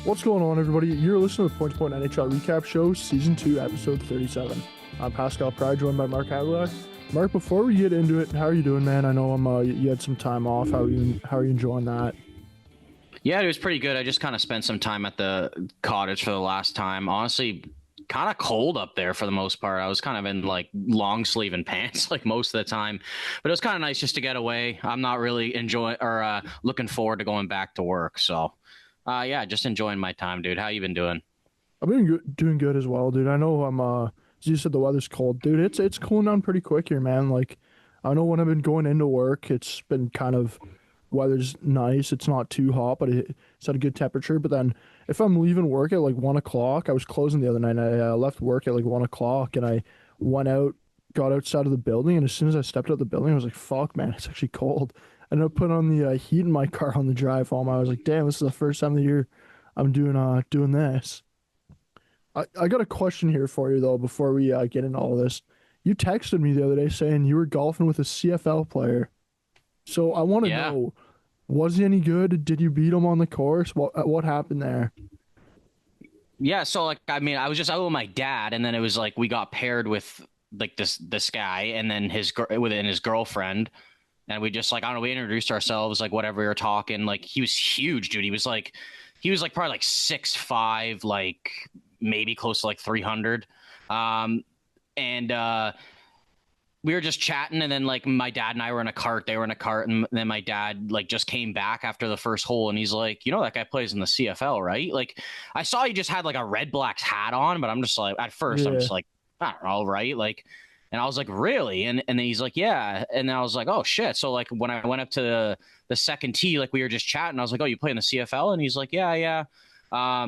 What's going on, everybody? You're listening to the Point2Point NHL Recap Show, Season 2, Episode 37. I'm Pascal Pryor, joined by Mark Havilah. Mark, before we get into it, how are you doing, man? I know you had some time off. How are you enjoying that? Yeah, it was pretty good. I just kind of spent some time at the cottage for the last time. Honestly, kind of cold up there for the most part. I was kind of in like long sleeve and pants like most of the time, but it was kind of nice just to get away. I'm not really enjoying or looking forward to going back to work. So, yeah, just enjoying my time, dude. How you been doing? I've been doing good as well, dude. I know as you said, the weather's cold, dude. It's cooling down pretty quick here, man. Like, I know when I've been going into work, it's been kind of weather's nice. It's not too hot, but it's at a good temperature. But then if I'm leaving work at like 1 o'clock, I was closing the other night. And I left work at like 1 o'clock, and I went out, got outside of the building, and as soon as I stepped out the building, I was like, "Fuck, man, it's actually cold." And I put on the heat in my car on the drive home. I was like, "Damn, this is the first time of the year I'm doing this." I got a question here for you though before we get into all this. You texted me the other day saying you were golfing with a CFL player. So I want to Yeah. know, was he any good? Did you beat him on the course? What happened there? Yeah, so like I mean, I was just out with my dad, and then it was like we got paired with like this guy, and then his girlfriend, and we just like I don't know, we introduced ourselves, like whatever we were talking. Like he was huge, dude. He was like probably like 6'5", like maybe close to like 300, and we were just chatting, and then like my dad and I were in a cart, they were in a cart, and then my dad like just came back after the first hole, and he's like, that guy plays in the CFL, right? Like I saw he just had like a Red Blacks hat on, but I'm just like, at first I'm Yeah. just like, I don't know, right? Like, and I was like, really? And then he's like, yeah. And then I was like, oh shit. So like when I went up to the second tee, like we were just chatting, I was like, oh, you play in the CFL? And he's like, yeah, yeah.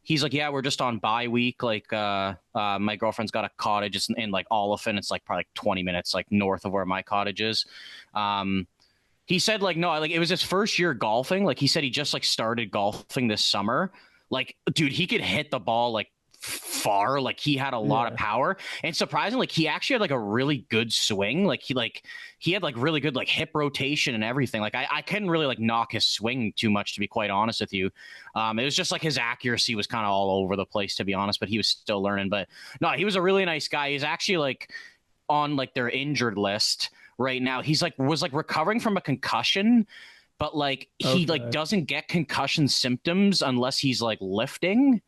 He's like, yeah, we're just on bye week. Like, my girlfriend's got a cottage in like Oliphant. It's like probably like 20 minutes like north of where my cottage is. He said like, no, like it was his first year golfing. Like he said he just like started golfing this summer. Like, dude, he could hit the ball like far. Like he had a lot of Yeah. power, and surprisingly, like he actually had like a really good swing. Like he had like really good like hip rotation and everything. Like I couldn't really like knock his swing too much, to be quite honest with you. It was just like his accuracy was kind of all over the place, to be honest, but he was still learning. But no, he was a really nice guy. He's actually like on like their injured list right now. He's like was like recovering from a concussion, but like he like Okay. doesn't get concussion symptoms unless he's like lifting.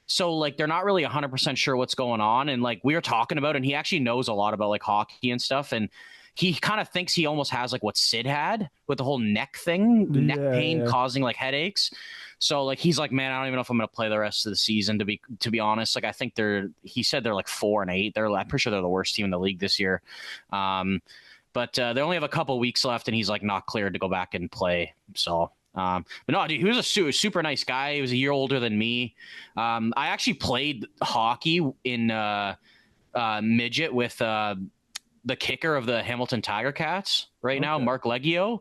So like they're not really 100% sure what's going on, and like we were talking about, and he actually knows a lot about like hockey and stuff, and he kind of thinks he almost has like what Sid had with the whole neck thing, neck Yeah. pain Yeah. causing like headaches. So like he's like, man, I don't even know if I'm going to play the rest of the season, to be honest. Like I think he said they're like 4-8. I'm pretty sure they're the worst team in the league this year. But they only have a couple weeks left, and he's like not cleared to go back and play. So, but no, dude, he was a super nice guy. He was a year older than me. I actually played hockey in midget with the kicker of the Hamilton Tiger Cats right now, Okay. Mark Leggio.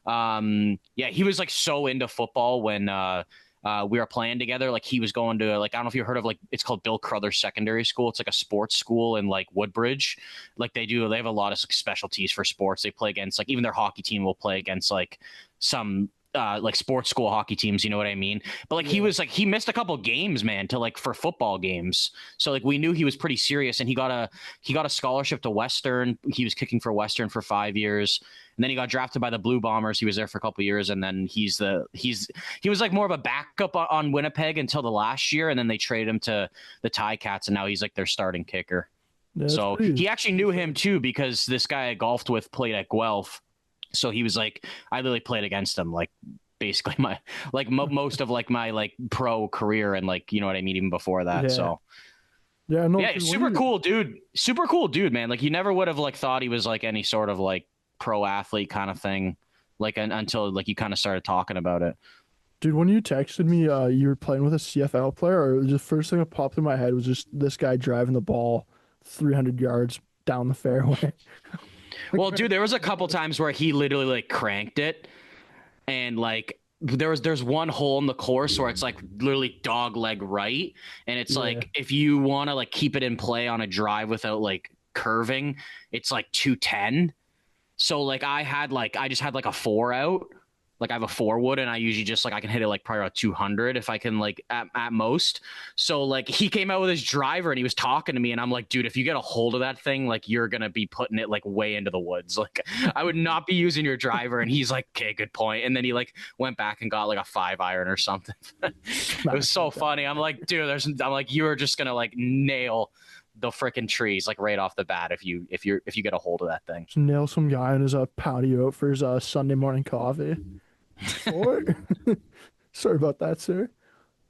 Yeah, he was like so into football when we were playing together. Like he was going to like I don't know if you heard of like it's called Bill Crothers Secondary School. It's like a sports school in like Woodbridge. Like they have a lot of like, specialties for sports. They play against like even their hockey team will play against like some like sports school hockey teams, you know what I mean? But like Yeah. he missed a couple games, man, to like for football games. So like we knew he was pretty serious, and he got a scholarship to Western. He was kicking for Western for 5 years, and then he got drafted by the Blue Bombers. He was there for a couple of years, and then he was like more of a backup on Winnipeg until the last year, and then they traded him to the Ticats, and now he's like their starting kicker. Yeah, that's So pretty. he actually knew him too because this guy I golfed with played at Guelph. So he was like, I literally played against him, like basically my like most of like my like pro career, and like you know what I mean, even before that. Yeah. So Yeah. No, yeah, dude, super cool dude, man. Like you never would have like thought he was like any sort of like pro athlete kind of thing, like until like you kind of started talking about it. when you texted me, you were playing with a CFL player, or the first thing that popped in my head was just this guy driving the ball 300 yards down the fairway. Well, dude, there was a couple times where he literally like cranked it, and like there's one hole in the course where it's like literally dog leg right, and it's Yeah. like if you want to like keep it in play on a drive without like curving, it's like 210. So like I just had like a 4 out, Like I have a 4 wood, and I usually just like I can hit it like probably about 200 if I can, like at most. So like he came out with his driver and he was talking to me, and I'm like, dude, if you get a hold of that thing, like you're gonna be putting it like way into the woods. Like I would not be using your driver. And he's like, okay, good point. And then he like went back and got like a 5-iron or something. It was Smash so it down. funny. I'm like, dude, I'm like, you are just gonna like nail the freaking trees like right off the bat if you get a hold of that thing. Just nail some guy in his patio out for his Sunday morning coffee. Or sorry about that, sir.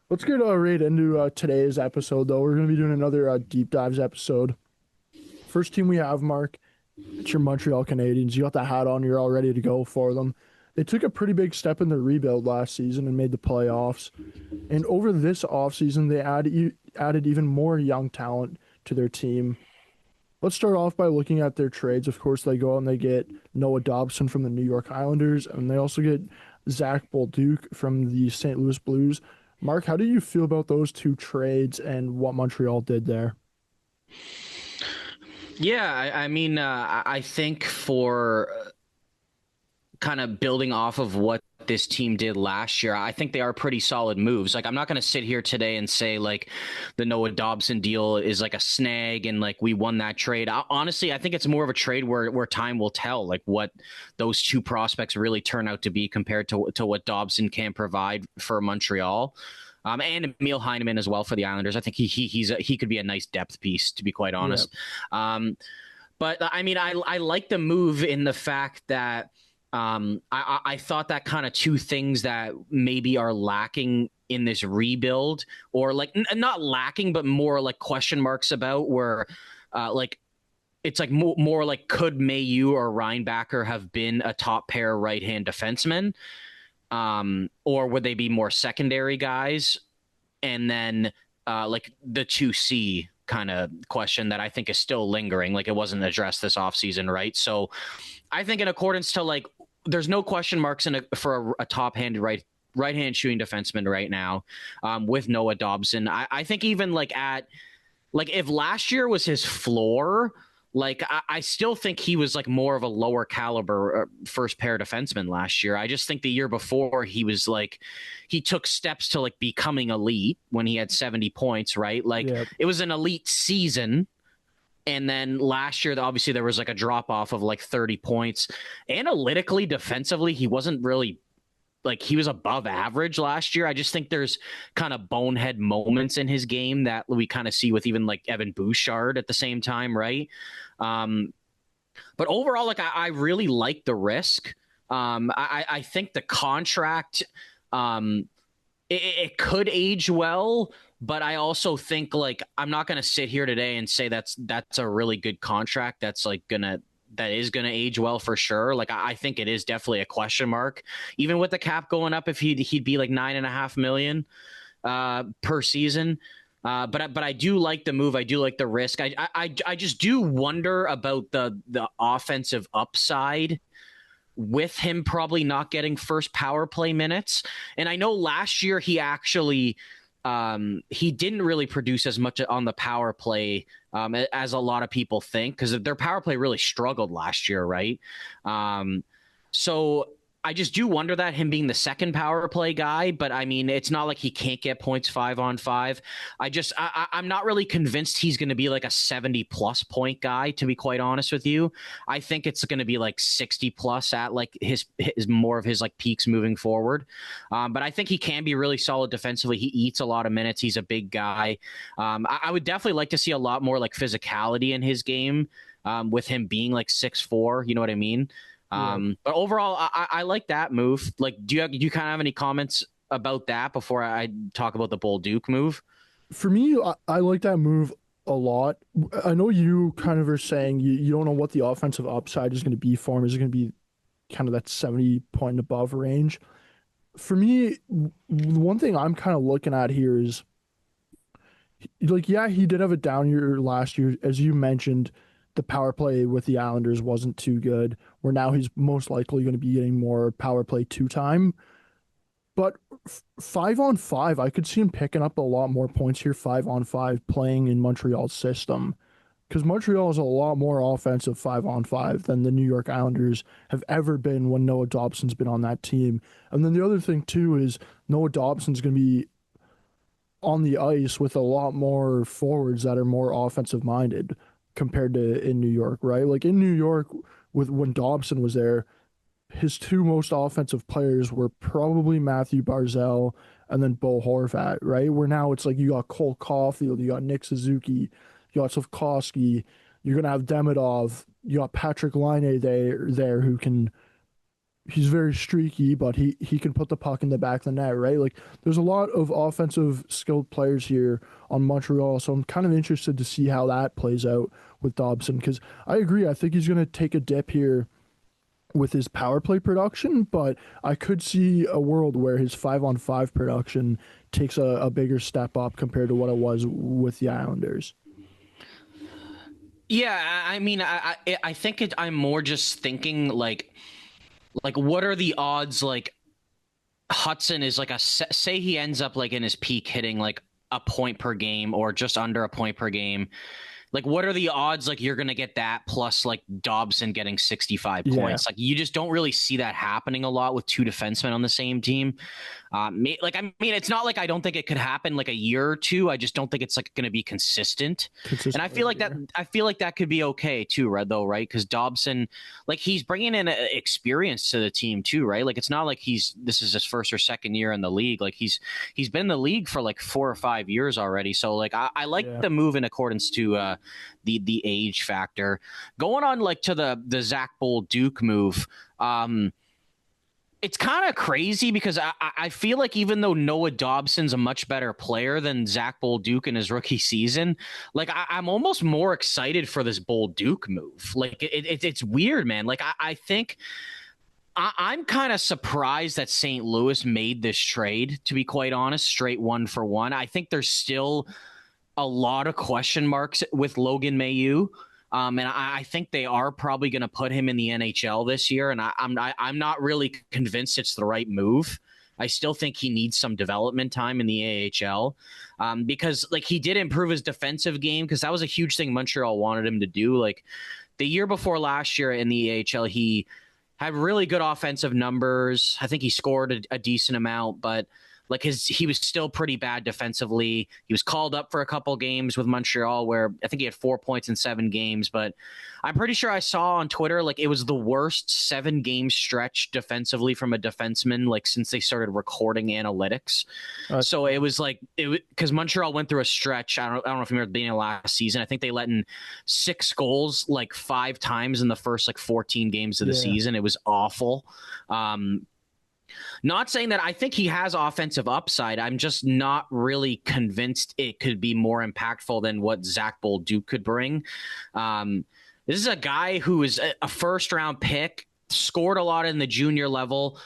Let's get right into today's episode, though. We're going to be doing another deep dives episode. First team we have, Mark, it's your Montreal Canadiens. You got the hat on, you're all ready to go for them. They took a pretty big step in their rebuild last season and made the playoffs. And over this offseason, they added even more young talent to their team. Let's start off by looking at their trades. Of course, they go out and they get Noah Dobson from the New York Islanders, and they also get Zach Bolduc from the St. Louis Blues. Mark, how do you feel about those two trades and what Montreal did there? Yeah, I mean, I think for kind of building off of what this team did last year, I think they are pretty solid moves. Like, I'm not going to sit here today and say like the Noah Dobson deal is like a snag and like we won that trade. Honestly, I think it's more of a trade where time will tell like what those two prospects really turn out to be compared to what Dobson can provide for Montreal. And Emil Heineman as well for the Islanders. I think he could be a nice depth piece, to be quite Yeah. honest. But I mean, I like the move in the fact that I thought that kind of two things that maybe are lacking in this rebuild, or like not lacking, but more like question marks about, where like it's like more like could Mayu or Reinbacher have been a top pair right hand defenseman, or would they be more secondary guys? And then like the 2C kind of question that I think is still lingering, like it wasn't addressed this offseason, right? So I think in accordance to like, there's no question marks for a top-handed right-hand shooting defenseman right now, with Noah Dobson. I think even like if last year was his floor, like I still think he was like more of a lower caliber first pair defenseman last year. I just think the year before he was like he took steps to like becoming elite when he had 70 points, right? Like Yeah. it was an elite season. And then last year, obviously, there was like a drop off of like 30 points. Analytically, defensively, he wasn't really like he was above average last year. I just think there's kind of bonehead moments in his game that we kind of see with even like Evan Bouchard at the same time, right? Um, but overall, like I really like the risk. I think the contract, it could age well, but I also think like I'm not going to sit here today and say that's a really good contract. That is gonna age well for sure. Like I think it is definitely a question mark, even with the cap going up. If he'd be like 9.5 million per season. But I do like the move. I do like the risk. I just do wonder about the offensive upside with him probably not getting first power play minutes. And I know last year he actually he didn't really produce as much on the power play as a lot of people think, because their power play really struggled last year, right? So I just do wonder that him being the second power play guy, but I mean, it's not like he can't get points 5-on-5. I'm not really convinced he's going to be like a 70 plus point guy, to be quite honest with you. I think it's going to be like 60 plus at like his more of his like peaks moving forward. But I think he can be really solid defensively. He eats a lot of minutes. He's a big guy. I would definitely like to see a lot more like physicality in his game, with him being like 6'4", you know what I mean? Yeah. But overall, I like that move. Like, do you kind of have any comments about that before I talk about the Bolduc move? For me, I like that move a lot. I know you kind of are saying you don't know what the offensive upside is going to be for him. Is it going to be kind of that 70 point and above range? For me, the one thing I'm kind of looking at here is like, yeah, he did have a down year last year. As you mentioned, the power play with the Islanders wasn't too good, where now he's most likely going to be getting more power play two time. But 5-on-5, I could see him picking up a lot more points here, 5-on-5, playing in Montreal's system. because Montreal is a lot more offensive 5-on-5 than the New York Islanders have ever been when Noah Dobson's been on that team. And then the other thing too is Noah Dobson's going to be on the ice with a lot more forwards that are more offensive minded compared to in New York, right? Like in New York, with when Dobson was there, his two most offensive players were probably Matthew Barzal and then Bo Horvat, right? Where now it's like you got Cole Caulfield, you got Nick Suzuki, you got Slavkovsky, you're gonna have Demidov, you got Patrick Laine there who can, he's very streaky, but he can put the puck in the back of the net, right? Like there's a lot of offensive skilled players here on Montreal, so I'm kind of interested to see how that plays out with Dobson because I agree. I think he's going to take a dip here with his power play production, but I could see a world where his 5-on-5 production takes a bigger step up compared to what it was with the Islanders. Yeah, I mean, I think I'm more just thinking like what are the odds? Like Hudson is like say he ends up like in his peak hitting like a point per game or just under a point per game. Like, what are the odds like you're going to get that plus like Dobson getting 65 points? Like, you just don't really see that happening a lot with two defensemen on the same team. Like, I mean, it's not like I don't think it could happen like a year or two. I just don't think it's like going to be consistent. And I feel like that could be okay too, right? Though, right? Because Dobson, like, he's bringing in experience to the team too, right? Like, it's not like this is his first or second year in the league. Like, he's been in the league for like 4 or 5 years already. So, like, I like the move in accordance to the age factor. Going on like to the Zach Bolduc move. It's kind of crazy because I feel like even though Noah Dobson's a much better player than Zach Bolduc in his rookie season, like I'm almost more excited for this Bolduc move. Like it's weird, man. Like I think I'm kind of surprised that St. Louis made this trade, to be quite honest, straight 1-for-1. I think there's still a lot of question marks with Logan Mailloux. And I think they are probably going to put him in the NHL this year. And I'm not really convinced it's the right move. I still think he needs some development time in the AHL because like he did improve his defensive game because that was a huge thing Montreal wanted him to do. Like the year before last year in the AHL, he had really good offensive numbers. I think he scored a decent amount, but like he was still pretty bad defensively. He was called up for a couple games with Montreal where I think he had 4 points in 7 games, but I'm pretty sure I saw on Twitter like it was the worst 7-game stretch defensively from a defenseman like since they started recording analytics. So it was like because Montreal went through a stretch. I don't know if you remember the beginning of last season. I think they let in 6 goals like 5 times in the first like 14 games of the season. It was awful. Not saying that I think he has offensive upside. I'm just not really convinced it could be more impactful than what Zach Bolduc could bring. This is a guy who is a first-round pick, scored a lot in the junior level,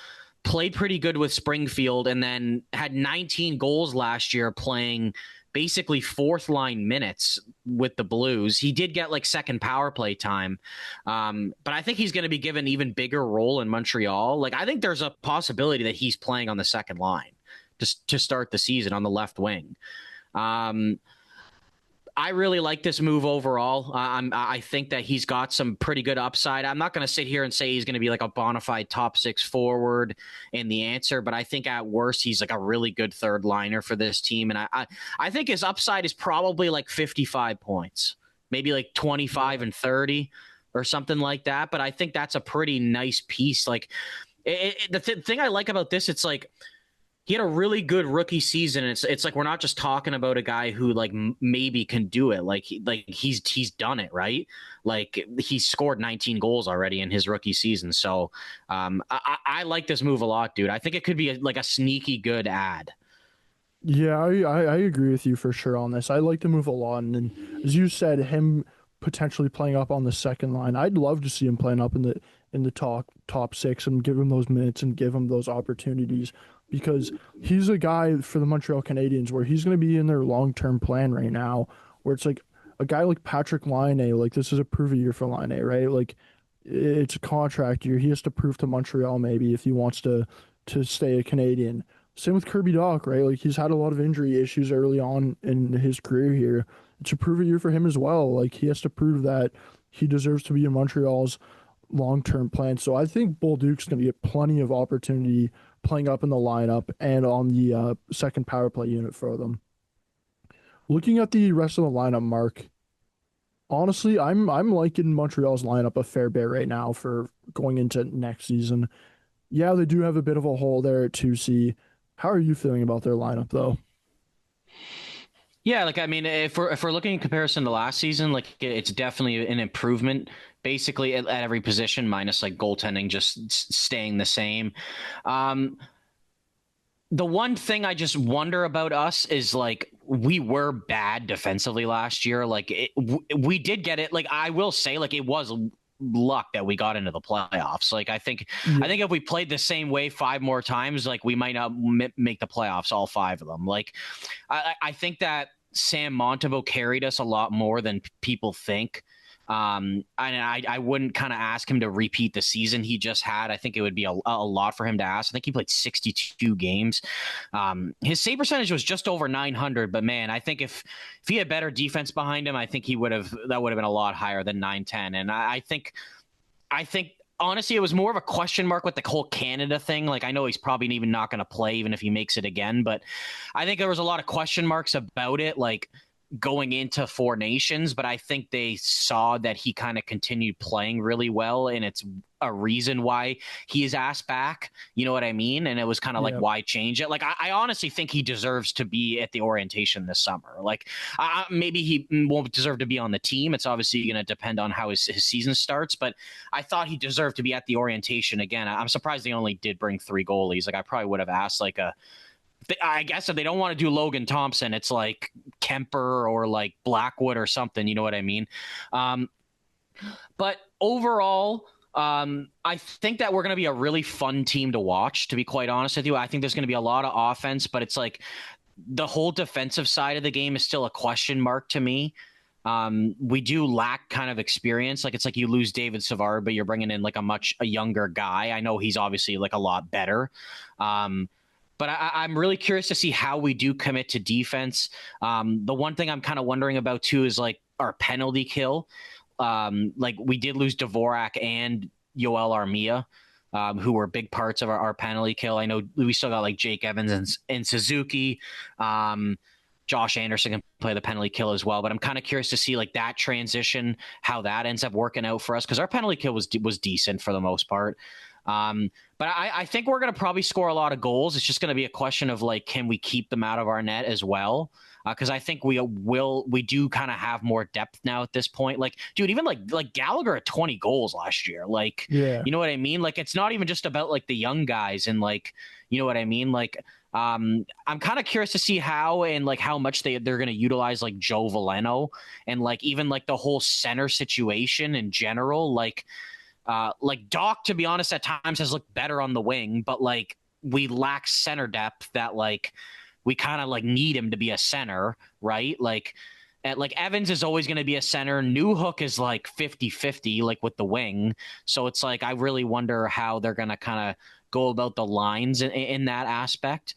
played pretty good with Springfield, and then had 19 goals last year playing basically 4th-line minutes with the Blues. He did get like second power play time, but I think he's going to be given an even bigger role in Montreal. Like I think there's a possibility that he's playing on the second line to start the season on the left wing. I really like this move overall. I think that he's got some pretty good upside. I'm not going to sit here and say he's going to be like a bona fide top 6 forward in the answer, but I think at worst he's like a really good third liner for this team. And I think his upside is probably like 55 points, maybe like 25 and 30 or something like that. But I think that's a pretty nice piece. Like the thing I like about this, it's like, he had a really good rookie season. And it's like we're not just talking about a guy who like maybe can do it. Like he's done it, right? Like he scored 19 goals already in his rookie season. So I like this move a lot, dude. I think it could be like a sneaky good ad. Yeah, I agree with you for sure on this. I like the move a lot, and as you said, him potentially playing up on the second line. I'd love to see him playing up in the top 6 and give him those minutes and give him those opportunities. Because he's a guy for the Montreal Canadiens where he's going to be in their long-term plan right now, where it's like a guy like Patrick Laine, like this is a prove year for Laine, right? Like it's a contract year. He has to prove to Montreal maybe if he wants to stay a Canadian. Same with Kirby Dach, right? Like he's had a lot of injury issues early on in his career here, it's a prove it year for him as well. Like he has to prove that he deserves to be in Montreal's long-term plan. So I think Bolduc's going to get plenty of opportunity playing up in the lineup and on the second power play unit for them. Looking at the rest of the lineup, Mark, honestly, I'm liking Montreal's lineup a fair bit right now for going into next season. Yeah, they do have a bit of a hole there at 2C. How are you feeling about their lineup though? Yeah, like I mean, if we're looking in comparison to last season, like it's definitely an improvement, basically at every position, minus like goaltending just staying the same. Um, the one thing I just wonder about us is like we were bad defensively last year. Like we did get it. Like I will say, like it was luck that we got into the playoffs. Like Yeah, I think if we played the same way five more times, like we might not make the playoffs, all five of them. Like I think that Sam Montembeault carried us a lot more than people think. And I wouldn't kind of ask him to repeat the season he just had. I think it would be a lot for him to ask. I think he played 62 games. His save percentage was just over 900, but man, I think if he had better defense behind him, I think that would have been a lot higher than 910. And I think honestly, it was more of a question mark with the whole Canada thing. Like, I know he's probably even not going to play, even if he makes it again. But I think there was a lot of question marks about it. Like, going into Four Nations, but I think they saw that he kind of continued playing really well, and it's a reason why he is asked back. You know what I mean? And it was kind of like, yeah. why change it? Like, I honestly think he deserves to be at the orientation this summer. Like, maybe he won't deserve to be on the team. It's obviously going to depend on how his season starts, but I thought he deserved to be at the orientation again. I'm surprised they only did bring three goalies. Like, I probably would have asked like I guess if they don't want to do Logan Thompson, it's like Kemper or like Blackwood or something. You know what I mean? Um, but overall, I think that we're going to be a really fun team to watch, to be quite honest with you. I think there's going to be a lot of offense, but it's like the whole defensive side of the game is still a question mark to me. We do lack kind of experience. Like, it's like you lose David Savard, but you're bringing in like a younger guy. I know he's obviously like a lot better. But I'm really curious to see how we do commit to defense. The one thing I'm kind of wondering about too is like our penalty kill. Like, we did lose Dvorak and Yoel Armia, who were big parts of our penalty kill. I know we still got like Jake Evans and Suzuki. Josh Anderson can play the penalty kill as well, but I'm kind of curious to see like that transition, how that ends up working out for us, because our penalty kill was decent for the most part. But I think we're going to probably score a lot of goals. It's just going to be a question of like, can we keep them out of our net as well? Because I think we do kind of have more depth now at this point. Like, dude, even like Gallagher had 20 goals last year. Like, Yeah. you know what I mean? Like, it's not even just about like the young guys and like, you know what I mean? Like, I'm kind of curious to see how and like how much they're going to utilize like Joe Veleno and like even like the whole center situation in general. Like Doc, to be honest, at times has looked better on the wing, but like we lack center depth that like we kind of like need him to be a center, right? Like Evans is always going to be a center. Newhook is like 50-50, like with the wing. So it's like, I really wonder how they're going to kind of go about the lines in that aspect.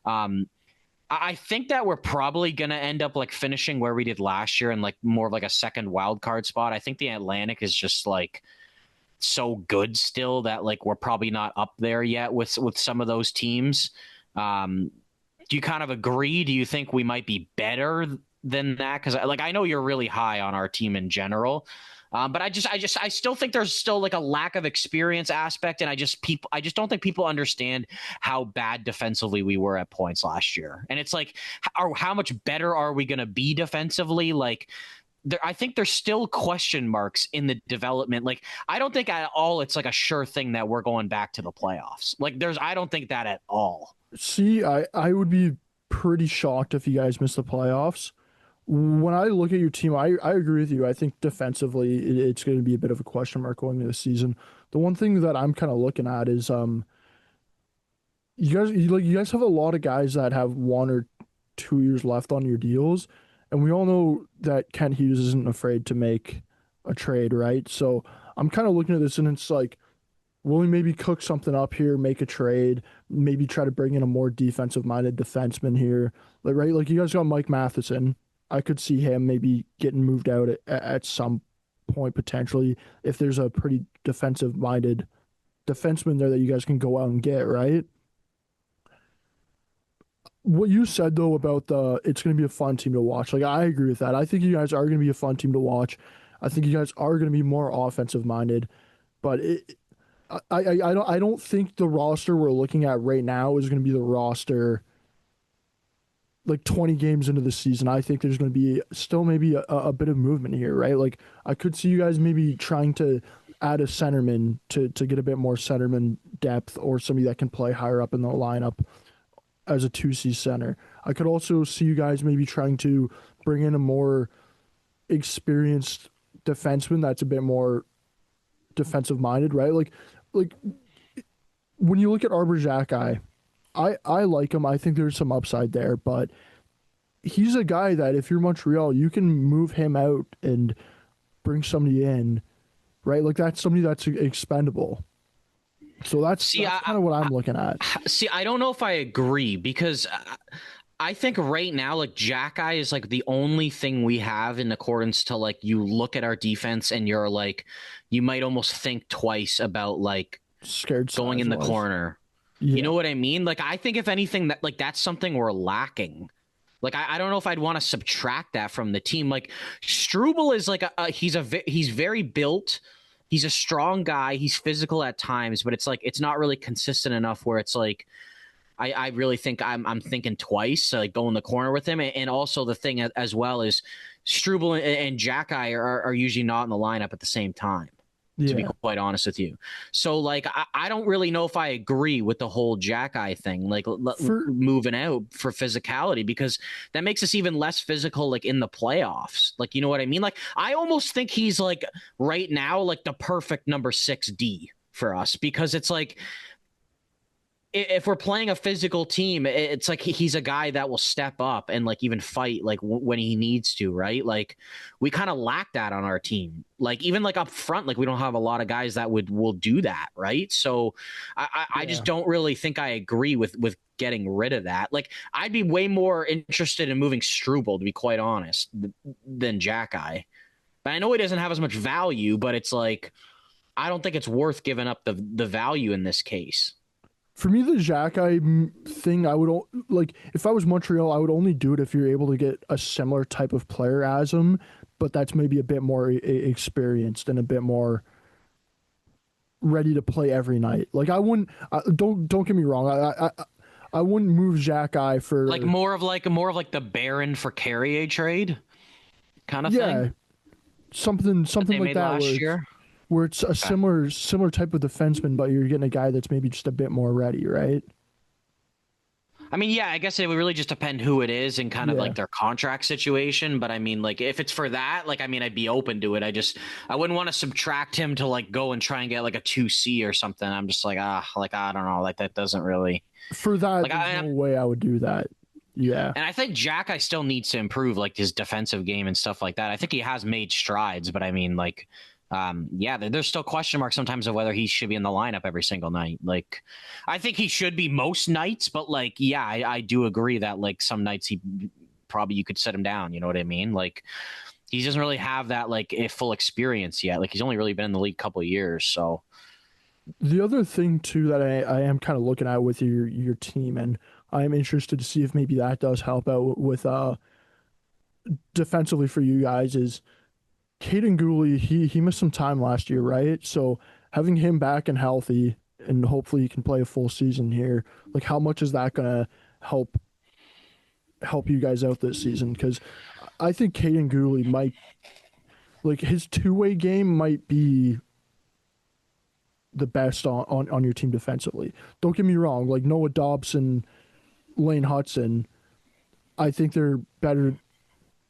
I think that we're probably going to end up like finishing where we did last year and like more of like a second wild card spot. I think the Atlantic is just like so good still that like we're probably not up there yet with some of those teams. Do you kind of agree? Do you think we might be better than that? Because like I know you're really high on our team in general, but I still think there's still like a lack of experience aspect, and I just don't think people understand how bad defensively we were at points last year. And it's like, how much better are we going to be defensively? Like, I think there's still question marks in the development. Like, I don't think at all it's like a sure thing that we're going back to the playoffs. Like, I don't think that at all. See, I would be pretty shocked if you guys miss the playoffs. When I look at your team, I agree with you. I think defensively it's going to be a bit of a question mark going into the season. The one thing that I'm kind of looking at is you guys have a lot of guys that have 1 or 2 years left on your deals, and we all know that Kent Hughes isn't afraid to make a trade, right? So I'm kind of looking at this and it's like, will we maybe cook something up here, make a trade, maybe try to bring in a more defensive minded defenseman here, like right? Like you guys got Mike Matheson. I could see him maybe getting moved out at some point potentially if there's a pretty defensive minded defenseman there that you guys can go out and get, right? What you said though about the it's going to be a fun team to watch, like I agree with that. I think you guys are going to be a fun team to watch. I think you guys are going to be more offensive minded, but I don't think the roster we're looking at right now is going to be the roster like 20 games into the season. I think there's going to be still maybe a bit of movement here, right? Like I could see you guys maybe trying to add a centerman to get a bit more centerman depth or somebody that can play higher up in the lineup as a 2C center. I could also see you guys maybe trying to bring in a more experienced defenseman that's a bit more defensive minded, right? Like when you look at Arbor Xhekaj, I like him. I think there's some upside there, but he's a guy that if you're Montreal, you can move him out and bring somebody in, right? Like that's somebody that's expendable. So that's kind of what I'm looking at. See, I don't know if I agree because I think right now, like Xhekaj is like the only thing we have in accordance to like you look at our defense and you're like, you might almost think twice about like Scared going in the corner. Yeah. You know what I mean? Like I think if anything that like that's something we're lacking. Like I don't know if I'd want to subtract that from the team. Like Struble is like he's very built. He's a strong guy. He's physical at times, but it's like it's not really consistent enough where it's like I really think I'm thinking twice, like go in the corner with him. And also the thing as well is Struble and Xhekaj are usually not in the lineup at the same time. To be quite honest with you. So like, I don't really know if I agree with the whole Xhekaj thing, like moving out for physicality, because that makes us even less physical, like in the playoffs. Like, you know what I mean? Like, I almost think he's like right now, like the perfect number 6D for us, because it's like, if we're playing a physical team, it's like he's a guy that will step up and like even fight like when he needs to, right? Like we kind of lack that on our team. Like even like up front, like we don't have a lot of guys that will do that, right? So I just don't really think I agree with getting rid of that. Like I'd be way more interested in moving Struble, to be quite honest, than Xhekaj. But I know he doesn't have as much value, but it's like I don't think it's worth giving up the value in this case. For me, the Xhekaj thing, I would like if I was Montreal, I would only do it if you're able to get a similar type of player as him, but that's maybe a bit more experienced and a bit more ready to play every night. Like I wouldn't. Don't get me wrong. I wouldn't move Xhekaj for like more of like the Baron for Carrier trade kind of thing. Something like that last year. Where it's a similar type of defenseman, but you're getting a guy that's maybe just a bit more ready, right? I mean, yeah, I guess it would really just depend who it is and kind of like their contract situation. But I mean, like if it's for that, like, I mean, I'd be open to it. I wouldn't want to subtract him to like go and try and get like a 2C or something. I'm just like, I don't know. Like that doesn't really. For that, like, there's no way I would do that. Yeah. And I think Xhekaj still needs to improve like his defensive game and stuff like that. I think he has made strides, but I mean, like, there's still question marks sometimes of whether he should be in the lineup every single night. Like, I think he should be most nights, but like, yeah, I do agree that like some nights you could set him down. You know what I mean? Like, he doesn't really have that like full experience yet. Like, he's only really been in the league a couple of years. So the other thing too that I am kind of looking at with your team, and I am interested to see if maybe that does help out with defensively for you guys is. Caden Gooley, he missed some time last year, right? So having him back and healthy, and hopefully he can play a full season here. Like, how much is that gonna help you guys out this season? Because I think Caden Gooley might, like, his two-way game might be the best on your team defensively. Don't get me wrong, like Noah Dobson, Lane Hudson, I think they're better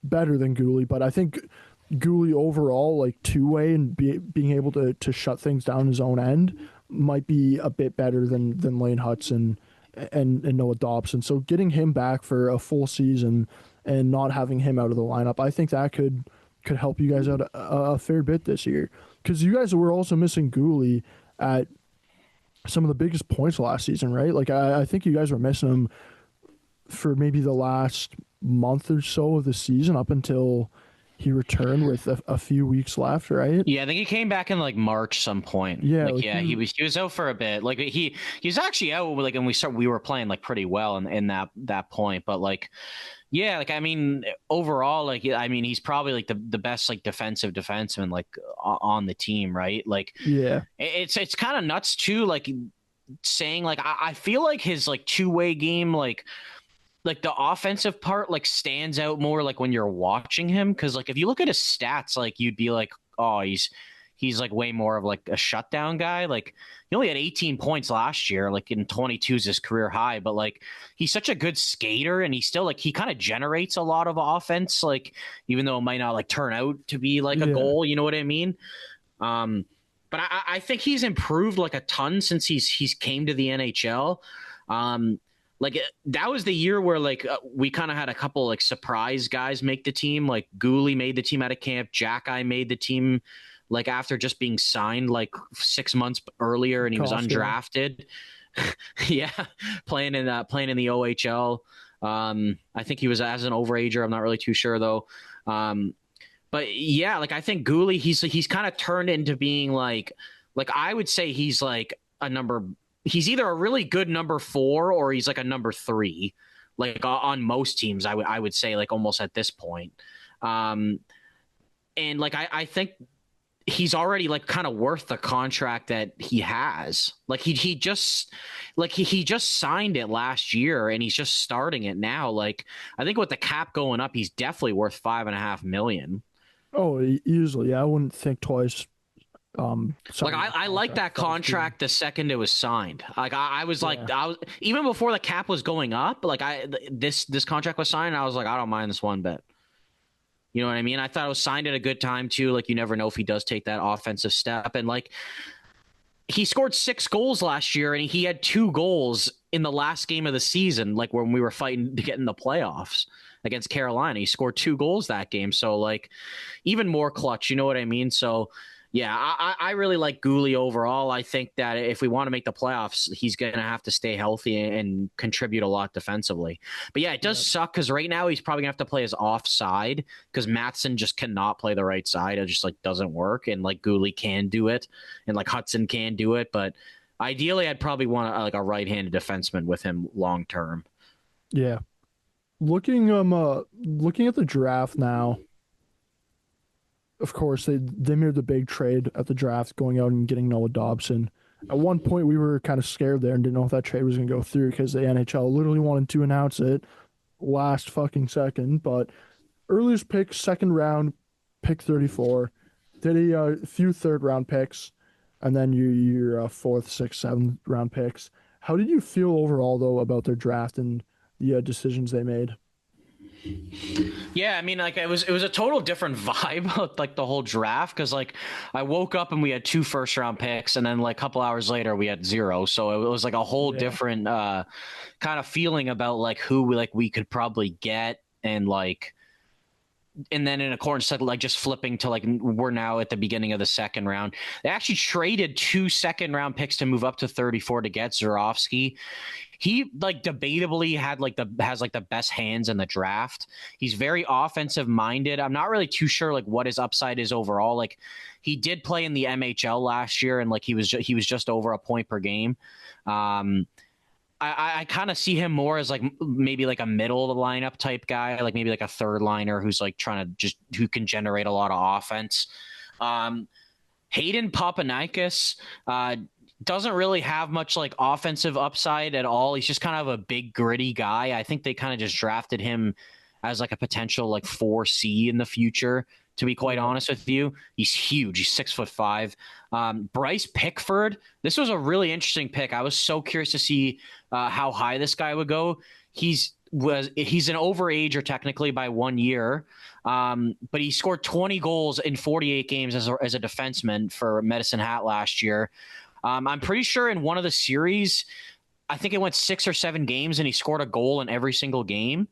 than Gooley, but I think Gooley overall, like two-way and being able to shut things down his own end might be a bit better than Lane Hudson and Noah Dobson. So getting him back for a full season and not having him out of the lineup, I think that could help you guys out a fair bit this year. Because you guys were also missing Gooley at some of the biggest points last season, right? Like I think you guys were missing him for maybe the last month or so of the season up until he returned with a few weeks left, right? Yeah, I think he came back in like March some point. Yeah, Like, like yeah, he was out for a bit. Like he was actually out like, and we were playing like pretty well in that point. But like, yeah, like I mean, overall, like I mean, he's probably like the best like defensive defenseman like on the team, right? Like yeah, it's kind of nuts too. Like saying like I feel like his like two-way game like the offensive part like stands out more like when you're watching him, because like if you look at his stats, like you'd be like, oh, he's like way more of like a shutdown guy. Like he only had 18 points last year, like in 22 is his career high, but like he's such a good skater, and he's still like he kind of generates a lot of offense, like even though it might not like turn out to be like a yeah. goal, you know what I mean? um but I think he's improved like a ton since he's came to the NHL. Um, like that was the year where like we kind of had a couple like surprise guys make the team. Like Gooley made the team out of camp. Jack made the team like after just being signed like 6 months earlier, and he was Cost, yeah. undrafted. Yeah, playing in the OHL. I think he was as an overager. I'm not really too sure though. Um, but yeah, like I think Gooley, he's kind of turned into being like I would say he's like a number. He's either a really good number 4 or he's like a number 3. Like on most teams, I would say like almost at this point. Um, and like I think he's already like kind of worth the contract that he has. Like he just like he just signed it last year and he's just starting it now. Like I think with the cap going up, he's definitely worth 5.5 million. Oh, easily. Yeah, I wouldn't think twice. Like Signing that I like contract that if that was given. contract the second it was signed. Like I was Yeah, like I was even before the cap was going up. Like this contract was signed. I was like I don't mind this one bit. You know what I mean? I thought it was signed at a good time too. Like you never know if he does take that offensive step. And like he scored 6 goals last year, and he had 2 goals in the last game of the season. Like when we were fighting to get in the playoffs against Carolina, he scored 2 goals that game. So like even more clutch. You know what I mean? So yeah, I really like Gooley overall. I think that if we want to make the playoffs, he's going to have to stay healthy and contribute a lot defensively. But yeah, it does yeah, suck because right now he's probably going to have to play his offside because Matson just cannot play the right side. It just like doesn't work. And like Gooley can do it, and like Hudson can do it. But ideally, I'd probably want like a right-handed defenseman with him long term. yeah. Looking at the draft now, of course they made the big trade at the draft, going out and getting Noah Dobson. At one point, we were kind of scared there and didn't know if that trade was going to go through because the NHL literally wanted to announce it last fucking second. But earliest pick, second round, pick 34. Did a few third round picks, and then your fourth, sixth, seventh round picks. How did you feel overall though about their draft and the decisions they made? Yeah, I mean, like it was a total different vibe, like the whole draft, because like I woke up and we had 2 first round picks, and then like a couple hours later we had 0. So it was like a whole Yeah, different kind of feeling about like who we could probably get, and like and then in accordance to like just flipping to like we're now at the beginning of the second round. They actually traded 2 second round picks to move up to 34 to get Zurovsky. He like debatably has like the best hands in the draft. He's very offensive minded. I'm not really too sure like what his upside is overall. Like he did play in the MHL last year, and like he was just over a point per game. Um, I kind of see him more as like maybe like a middle of the lineup type guy, like maybe like a third liner who's like trying to just who can generate a lot of offense. Um, Hayden Papanikis doesn't really have much like offensive upside at all. He's just kind of a big gritty guy. I think they kind of just drafted him as like a potential like 4C in the future. To be quite yeah, honest with you, he's huge. He's 6'5". Bryce Pickford. This was a really interesting pick. I was so curious to see how high this guy would go. He's an overager technically by 1 year, but he scored 20 goals in 48 games as a defenseman for Medicine Hat last year. I'm pretty sure in one of the series, I think it went 6 or 7 games, and he scored a goal in every single game.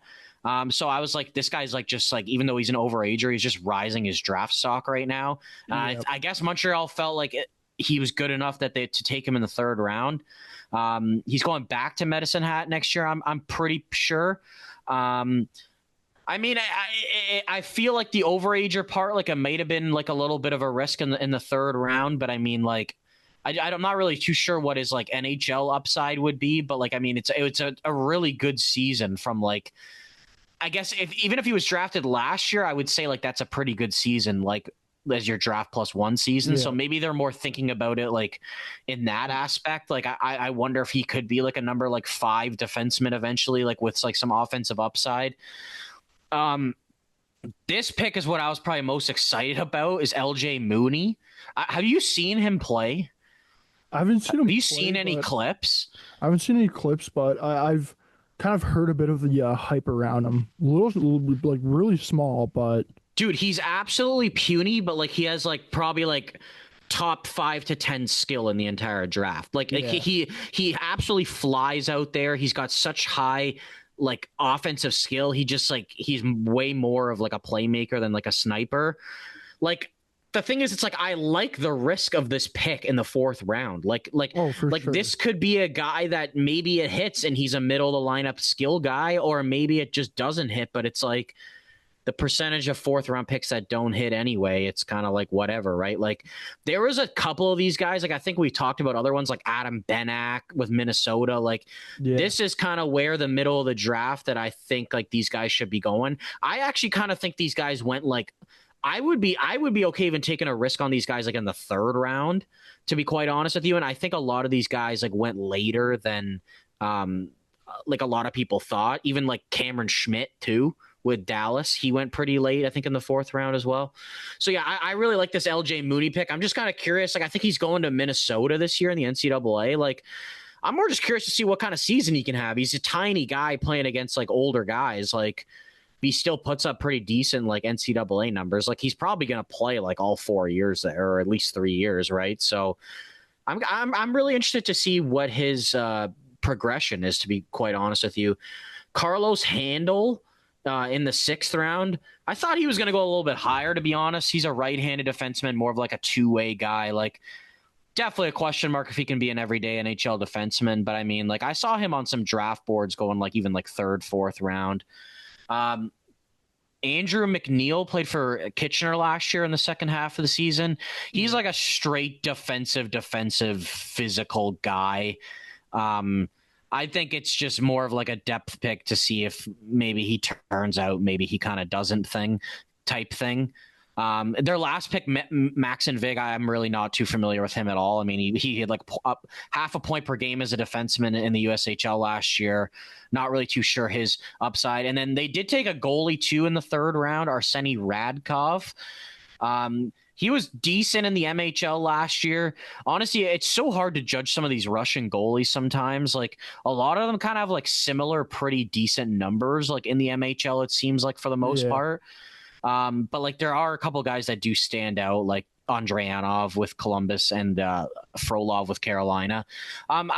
So I was like, this guy's like just like, even though he's an overager, he's just rising his draft stock right now. yeah, I guess Montreal felt like he was good enough that to take him in the third round. He's going back to Medicine Hat next year. I'm pretty sure. I mean, I feel like the overager part, like it might have been like a little bit of a risk in the third round, but I mean, like, I'm not really too sure what his like NHL upside would be, but like, I mean, it's a really good season from like, I guess even if he was drafted last year, I would say like that's a pretty good season, like as your draft plus one season. Yeah. So maybe they're more thinking about it like in that aspect. Like I wonder if he could be like a number like 5 defenseman eventually, like with like some offensive upside. This pick is what I was probably most excited about is LJ Mooney. Have you seen him play? I haven't seen Have him you play, seen any but clips? I haven't seen any clips, but I've kind of heard a bit of the hype around him. Little, like really small, but Dude, he's absolutely puny, but like he has like probably like top 5 to 10 skill in the entire draft. Like yeah. he absolutely flies out there. He's got such high like offensive skill. He just like he's way more of like a playmaker than like a sniper. Like the thing is, it's like I like the risk of this pick in the 4th round. Oh, for Like sure. this could be a guy that maybe it hits and he's a middle of the lineup skill guy, or maybe it just doesn't hit. But it's like the percentage of 4th round picks that don't hit anyway, it's kind of like whatever, right? Like there was a couple of these guys, like I think we talked about other ones like Adam Benak with Minnesota. Like Yeah. this is kind of where the middle of the draft that I think like these guys should be going. I actually kind of think these guys went like I would be okay even taking a risk on these guys like in the 3rd round, to be quite honest with you. And I think a lot of these guys like went later than like a lot of people thought. Even like Cameron Schmidt too with Dallas, he went pretty late, I think in the 4th round as well. So yeah, I really like this LJ Mooney pick. I'm just kind of curious. Like I think he's going to Minnesota this year in the NCAA. Like I'm more just curious to see what kind of season he can have. He's a tiny guy playing against like older guys. Like he still puts up pretty decent like NCAA numbers. Like he's probably going to play like all 4 years there, or at least 3 years, right? So I'm really interested to see what his progression is, to be quite honest with you. Carlos Handel in the 6th round, I thought he was going to go a little bit higher, to be honest. He's a right-handed defenseman, more of like a two-way guy. Like definitely a question mark if he can be an everyday NHL defenseman. But I mean, like I saw him on some draft boards going like even like 3rd, 4th round. Andrew McNeil played for Kitchener last year in the second half of the season. He's like a straight defensive, physical guy. I think it's just more of like a depth pick to see if maybe he turns out, maybe he kind of doesn't type thing. Their last pick, Maxon Vig, I'm really not too familiar with him at all. I mean, he had like up half a point per game as a defenseman in the USHL last year. Not really too sure his upside. And then they did take a goalie too in the 3rd round, Arseny Radkov. He was decent in the MHL last year. Honestly, it's so hard to judge some of these Russian goalies sometimes. Like a lot of them kind of have like similar, pretty decent numbers. Like in the MHL, it seems like for the most part. But like there are a couple guys that do stand out, like Andreanov with Columbus and Frolov with Carolina. I'm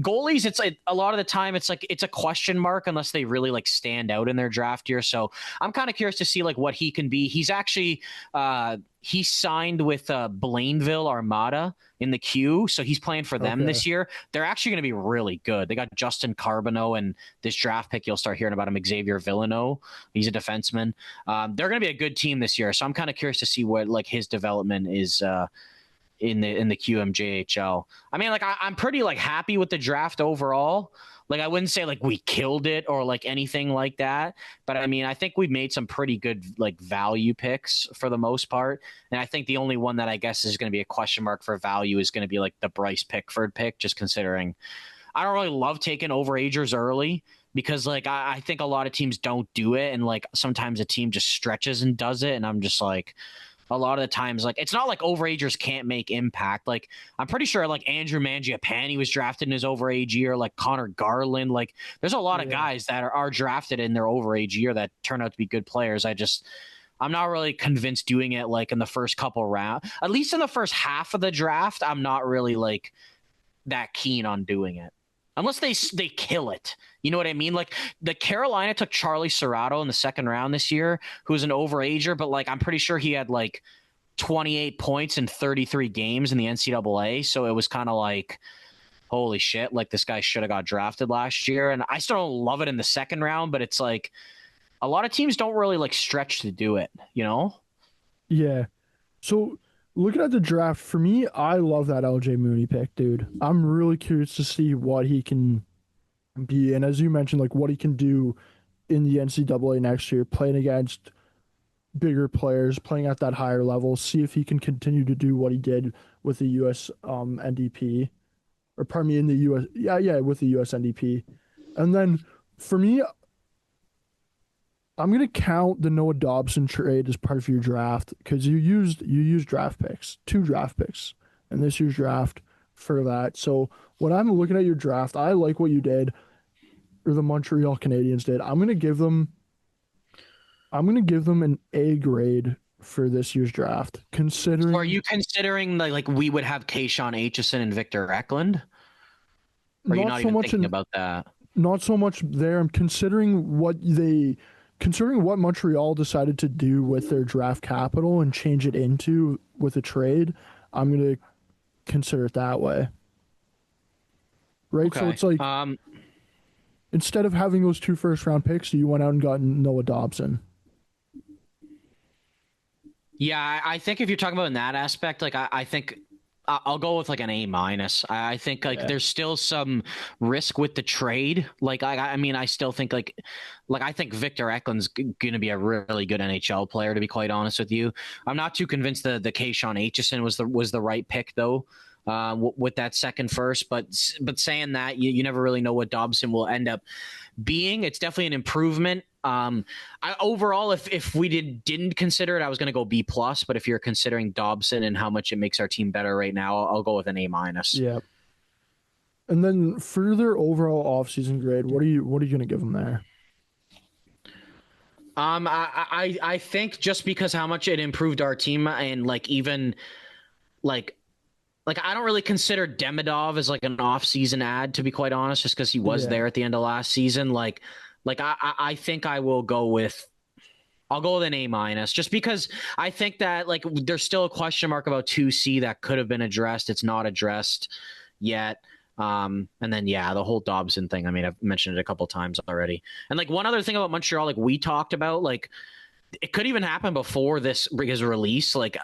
goalies. It's like a lot of the time it's like it's a question mark unless they really like stand out in their draft year. So I'm kind of curious to see like what he can be. He's actually he signed with Blainville Armada in the Q, so he's playing for them this year. They're actually going to be really good. They got Justin Carbonneau and this draft pick. You'll start hearing about him, Xavier Villeneuve. He's a defenseman. They're going to be a good team this year, so I'm kind of curious to see what like his development is in the QMJHL. I mean, like I'm pretty like happy with the draft overall. Like I wouldn't say like we killed it or like anything like that, but I mean I think we made some pretty good like value picks for the most part, and I think the only one that I guess is going to be a question mark for value is going to be like the Bryce Pickford pick, just considering I don't really love taking overagers early because like I think a lot of teams don't do it, and like sometimes a team just stretches and does it, and I'm just like a lot of the times, like, it's not like overagers can't make impact. Like, I'm pretty sure, like, Andrew Mangiapane was drafted in his overage year, like Connor Garland. Like, there's a lot of guys that are drafted in their overage year that turn out to be good players. I'm not really convinced doing it, like, in the first couple rounds. At least in the first half of the draft, I'm not really, like, that keen on doing it. Unless they kill it. You know what I mean? Like the Carolina took Charlie Serrato in the 2nd round this year, who's an overager, but like I'm pretty sure he had like 28 points in 33 games in the NCAA. So it was kind of like, holy shit, like this guy should have got drafted last year. And I still don't love it in the 2nd round, but it's like a lot of teams don't really like stretch to do it, you know? Yeah. So looking at the draft, for me, I love that LJ Mooney pick, dude. I'm really curious to see what he can be, and as you mentioned, like what he can do in the NCAA next year, playing against bigger players, playing at that higher level. See if he can continue to do what he did with the U.S. NDP, or pardon me, in the U.S. Yeah, with the U.S. NDP. And then for me, I'm gonna count the Noah Dobson trade as part of your draft because you used draft picks, 2 draft picks in this year's draft for that. So when I'm looking at your draft, I like what you did, or the Montreal Canadiens did. I'm gonna give them an A grade for this year's draft, So are considering you considering like we would have Kayshawn Aitchison and Victor Eklund? Or are you not not so even much thinking in about that? not so much there. I'm considering what Montreal decided to do with their draft capital and change it into with a trade. I'm gonna consider it that way, right? So Okay. it's like instead of having those 2 first-round picks, you went out and got Noah Dobson. Yeah, I think if you're talking about in that aspect, like I think I'll go with like an A minus. I think like Yeah, there's still some risk with the trade. Like I mean, I still think like I think Victor Eklund's going to be a really good NHL player. To be quite honest with you, I'm not too convinced the Kayshawn Aitchison was the right pick though. With that second first, but saying that you never really know what Dobson will end up being. It's definitely an improvement. Overall, if we didn't consider it, I was going to go B plus. But if you're considering Dobson and how much it makes our team better right now, I'll go with an A minus. yeah. And then for their overall offseason grade, what are you gonna give them there? I think just because how much it improved our team and like even like I don't really consider Demidov as like an off-season ad, to be quite honest, just because he was Yeah, there at the end of last season. I think I'll go with an A minus, just because I think that like there's still a question mark about 2C that could have been addressed. It's not addressed yet. And then yeah, the whole Dobson thing. I mean, I've mentioned it a couple times already. And like one other thing about Montreal, like we talked about, like it could even happen before this is released. Like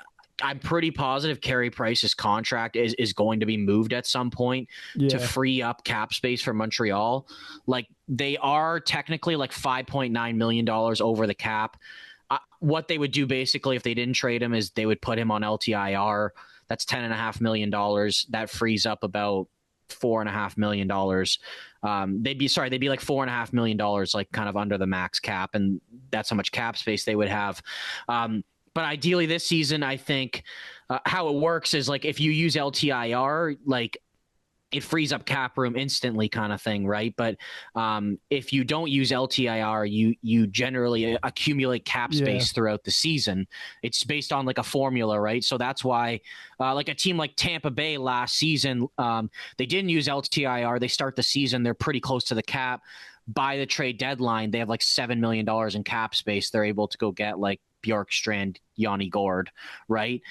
I'm pretty positive Carey Price's contract is going to be moved at some point to yeah, free up cap space for Montreal. Like they are technically like $5.9 million over the cap. What they would do basically if they didn't trade him is they would put him on LTIR. That's $10.5 million. That frees up about $4.5 million. They'd be like $4.5 million, like kind of under the max cap, and that's how much cap space they would have. But ideally, this season, I think how it works is like if you use LTIR, like it frees up cap room instantly, kind of thing, right? But if you don't use LTIR, you generally accumulate cap yeah, space throughout the season. It's based on like a formula, right? So that's why, like a team like Tampa Bay last season, they didn't use LTIR. They start the season, they're pretty close to the cap. By the trade deadline, they have like $7 million in cap space. They're able to go get like Bjorkstrand, Yanni Gord, right?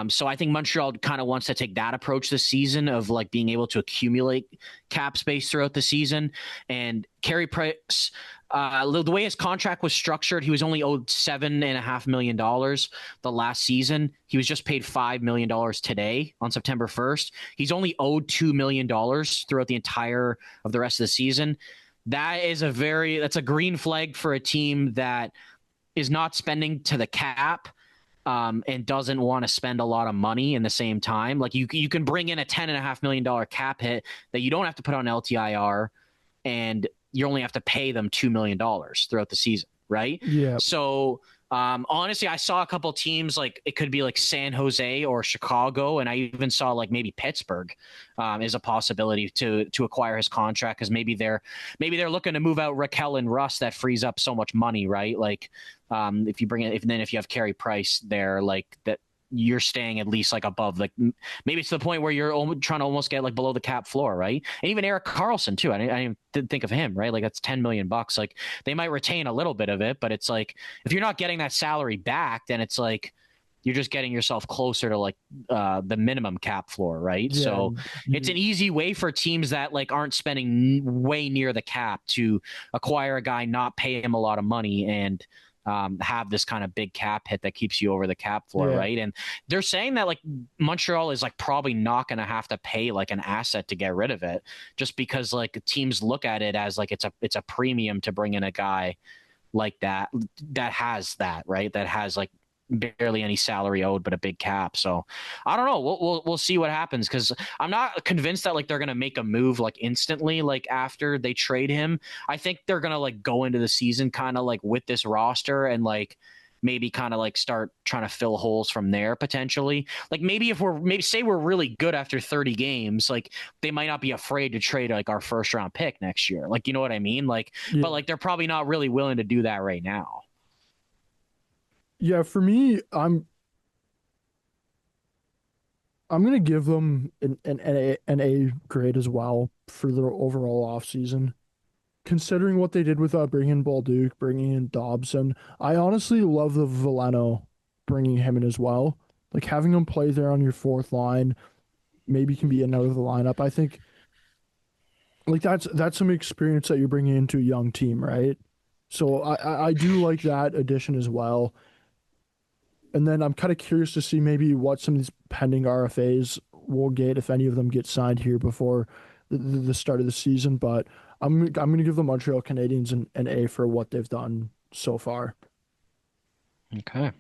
So I think Montreal kind of wants to take that approach this season of like being able to accumulate cap space throughout the season. And Carey Price, the way his contract was structured, he was only owed $7.5 million the last season. He was just paid $5 million today on September 1st. He's only owed $2 million throughout the entire of the rest of the season. That's a green flag for a team that is not spending to the cap, and doesn't want to spend a lot of money in the same time. Like you can bring in a $10.5 million cap hit that you don't have to put on LTIR, and you only have to pay them $2 million throughout the season, right? yeah. So honestly, I saw a couple teams, like it could be like San Jose or Chicago, and I even saw like maybe Pittsburgh is a possibility to acquire his contract, because maybe they're looking to move out Raquel and Russ. That frees up so much money, right? Like if you bring it, if you have Carey Price there, like that, you're staying at least like above, like maybe it's to the point where you're trying to almost get like below the cap floor, right? And even Eric Carlson too. I didn't think of him, right? Like that's $10 million. Like they might retain a little bit of it, but it's like if you're not getting that salary back, then it's like you're just getting yourself closer to like the minimum cap floor, right? Yeah, So it's an easy way for teams that like aren't spending way near the cap to acquire a guy, not pay him a lot of money, and have this kind of big cap hit that keeps you over the cap floor, yeah, right? And they're saying that like Montreal is like probably not going to have to pay like an asset to get rid of it, just because like teams look at it as like it's a premium to bring in a guy like that has that, right, that has like barely any salary owed but a big cap. So I don't know, we'll see what happens, because I'm not convinced that like they're gonna make a move like instantly like after they trade him. I think they're gonna like go into the season kind of like with this roster and like maybe kind of like start trying to fill holes from there potentially. Like maybe if we're maybe say we're really good after 30 games, like they might not be afraid to trade like our first round pick next year, like, you know what I mean, like, yeah. but like they're probably not really willing to do that right now. Yeah, for me, I'm gonna give them an A grade as well for their overall offseason. Considering what they did with bringing in Balduke, bringing in Dobson, I honestly love the Veleno bringing him in as well. Like having him play there on your fourth line, maybe can be another lineup. I think like that's some experience that you're bringing into a young team, right? So I do like that addition as well. And then I'm kind of curious to see maybe what some of these pending RFAs will get, if any of them get signed here before the start of the season. But I'm gonna give the Montreal Canadiens an A for what they've done so far. Okay.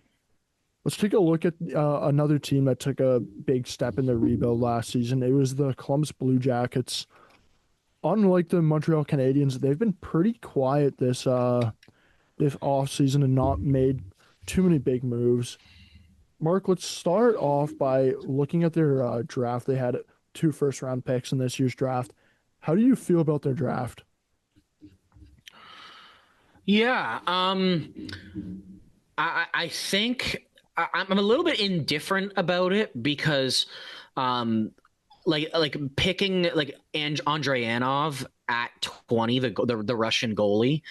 Let's take a look at another team that took a big step in their rebuild last season. It was the Columbus Blue Jackets. Unlike the Montreal Canadiens, they've been pretty quiet this off season and not made too many big moves. Mark, let's start off by looking at their draft. They had two first round picks in this year's draft. How do you feel about their draft? Yeah. I think I'm a little bit indifferent about it because, like picking like Andreanov at 20, the Russian goalie.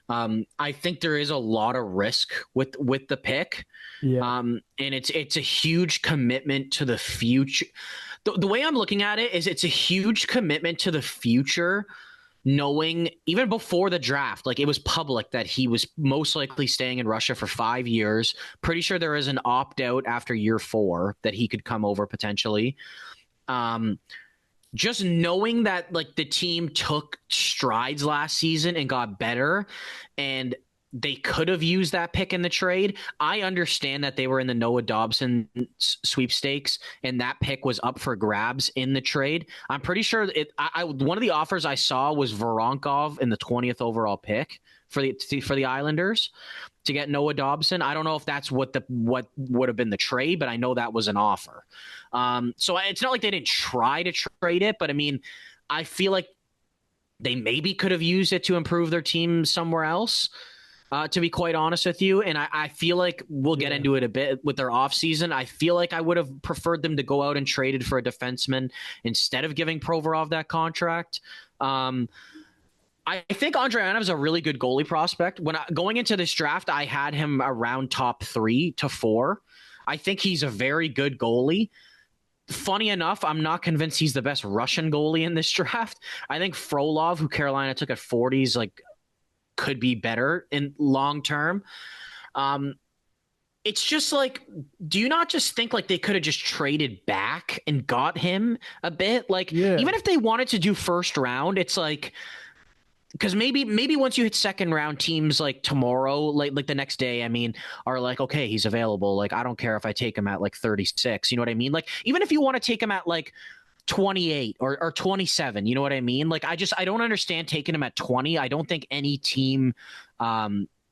I think there is a lot of risk with the pick. Yeah, And it's a huge commitment to the future. The way I'm looking at it is it's a huge commitment to the future, knowing even before the draft, like it was public that he was most likely staying in Russia for 5 years. Pretty sure there is an opt out after year 4 that he could come over potentially. Just knowing that like the team took strides last season and got better, and they could have used that pick in the trade. I understand that they were in the Noah Dobson sweepstakes and that pick was up for grabs in the trade. I'm pretty sure one of the offers I saw was Voronkov in the 20th overall pick for the Islanders to get Noah Dobson. I don't know if that's what would have been the trade, but I know that was an offer. So it's not like they didn't try to trade it, but I mean, I feel like they maybe could have used it to improve their team somewhere else. To be quite honest with you. And I feel like we'll get into it a bit with their offseason. I feel like I would have preferred them to go out and traded for a defenseman instead of giving Provorov that contract. I think Andreanov is a really good goalie prospect. Going into this draft, I had him around top 3 to 4. I think he's a very good goalie. Funny enough, I'm not convinced he's the best Russian goalie in this draft. I think Frolov, who Carolina took at 40s, like could be better in long term. It's just like, do you not just think like they could have just traded back and got him a bit? Like, yeah, even if they wanted to do first round, it's like, because maybe once you hit second round, teams like tomorrow, like the next day, I mean, are like, okay, he's available. Like, I don't care if I take him at like 36. You know what I mean? Like, even if you want to take him at like 28 or 27, you know what I mean? Like, I don't understand taking him at 20. I don't think any team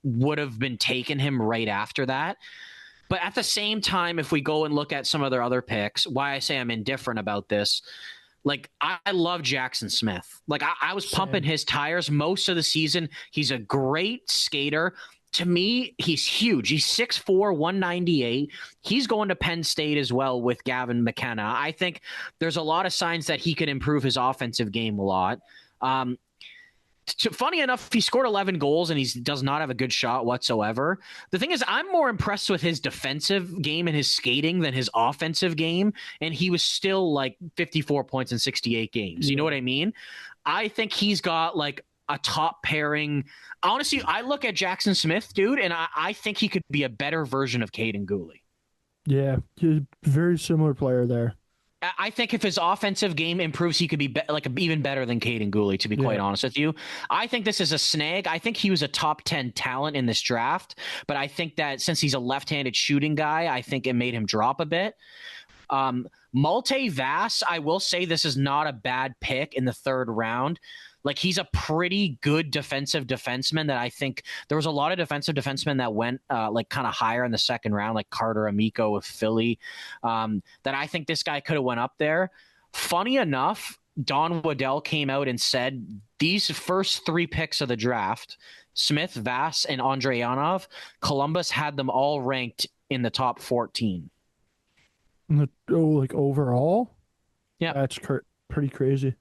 would have been taking him right after that. But at the same time, if we go and look at some of their other picks, why I say I'm indifferent about this, like, I love Jackson Smith. Like, I was pumping his tires most of the season. He's a great skater. To me, he's huge. He's 6'4", 198. He's going to Penn State as well with Gavin McKenna. I think there's a lot of signs that he could improve his offensive game a lot. Funny enough, he scored 11 goals and he does not have a good shot whatsoever. The thing is, I'm more impressed with his defensive game and his skating than his offensive game. And he was still like 54 points in 68 games. You know what I mean? I think he's got like a top pairing. Honestly, I look at Jackson Smith, dude, and I think he could be a better version of Caden Gooley. Yeah, he's a very similar player there. I think if his offensive game improves, he could be, like even better than Caden Gooley, to be quite honest with you. I think this is a snag. I think he was a top 10 talent in this draft, but I think that since he's a left-handed shooting guy, I think it made him drop a bit. Malte Vass, I will say this is not a bad pick in the third round. Like, he's a pretty good defensive defenseman that I think there was a lot of defensive defensemen that went like kind of higher in the second round, like Carter Amico with Philly, that I think this guy could have went up there. Funny enough, Don Waddell came out and said these first 3 picks of the draft, Smith, Vass, and Andreyanov, Columbus had them all ranked in the top 14. Like overall? Yeah. That's pretty crazy.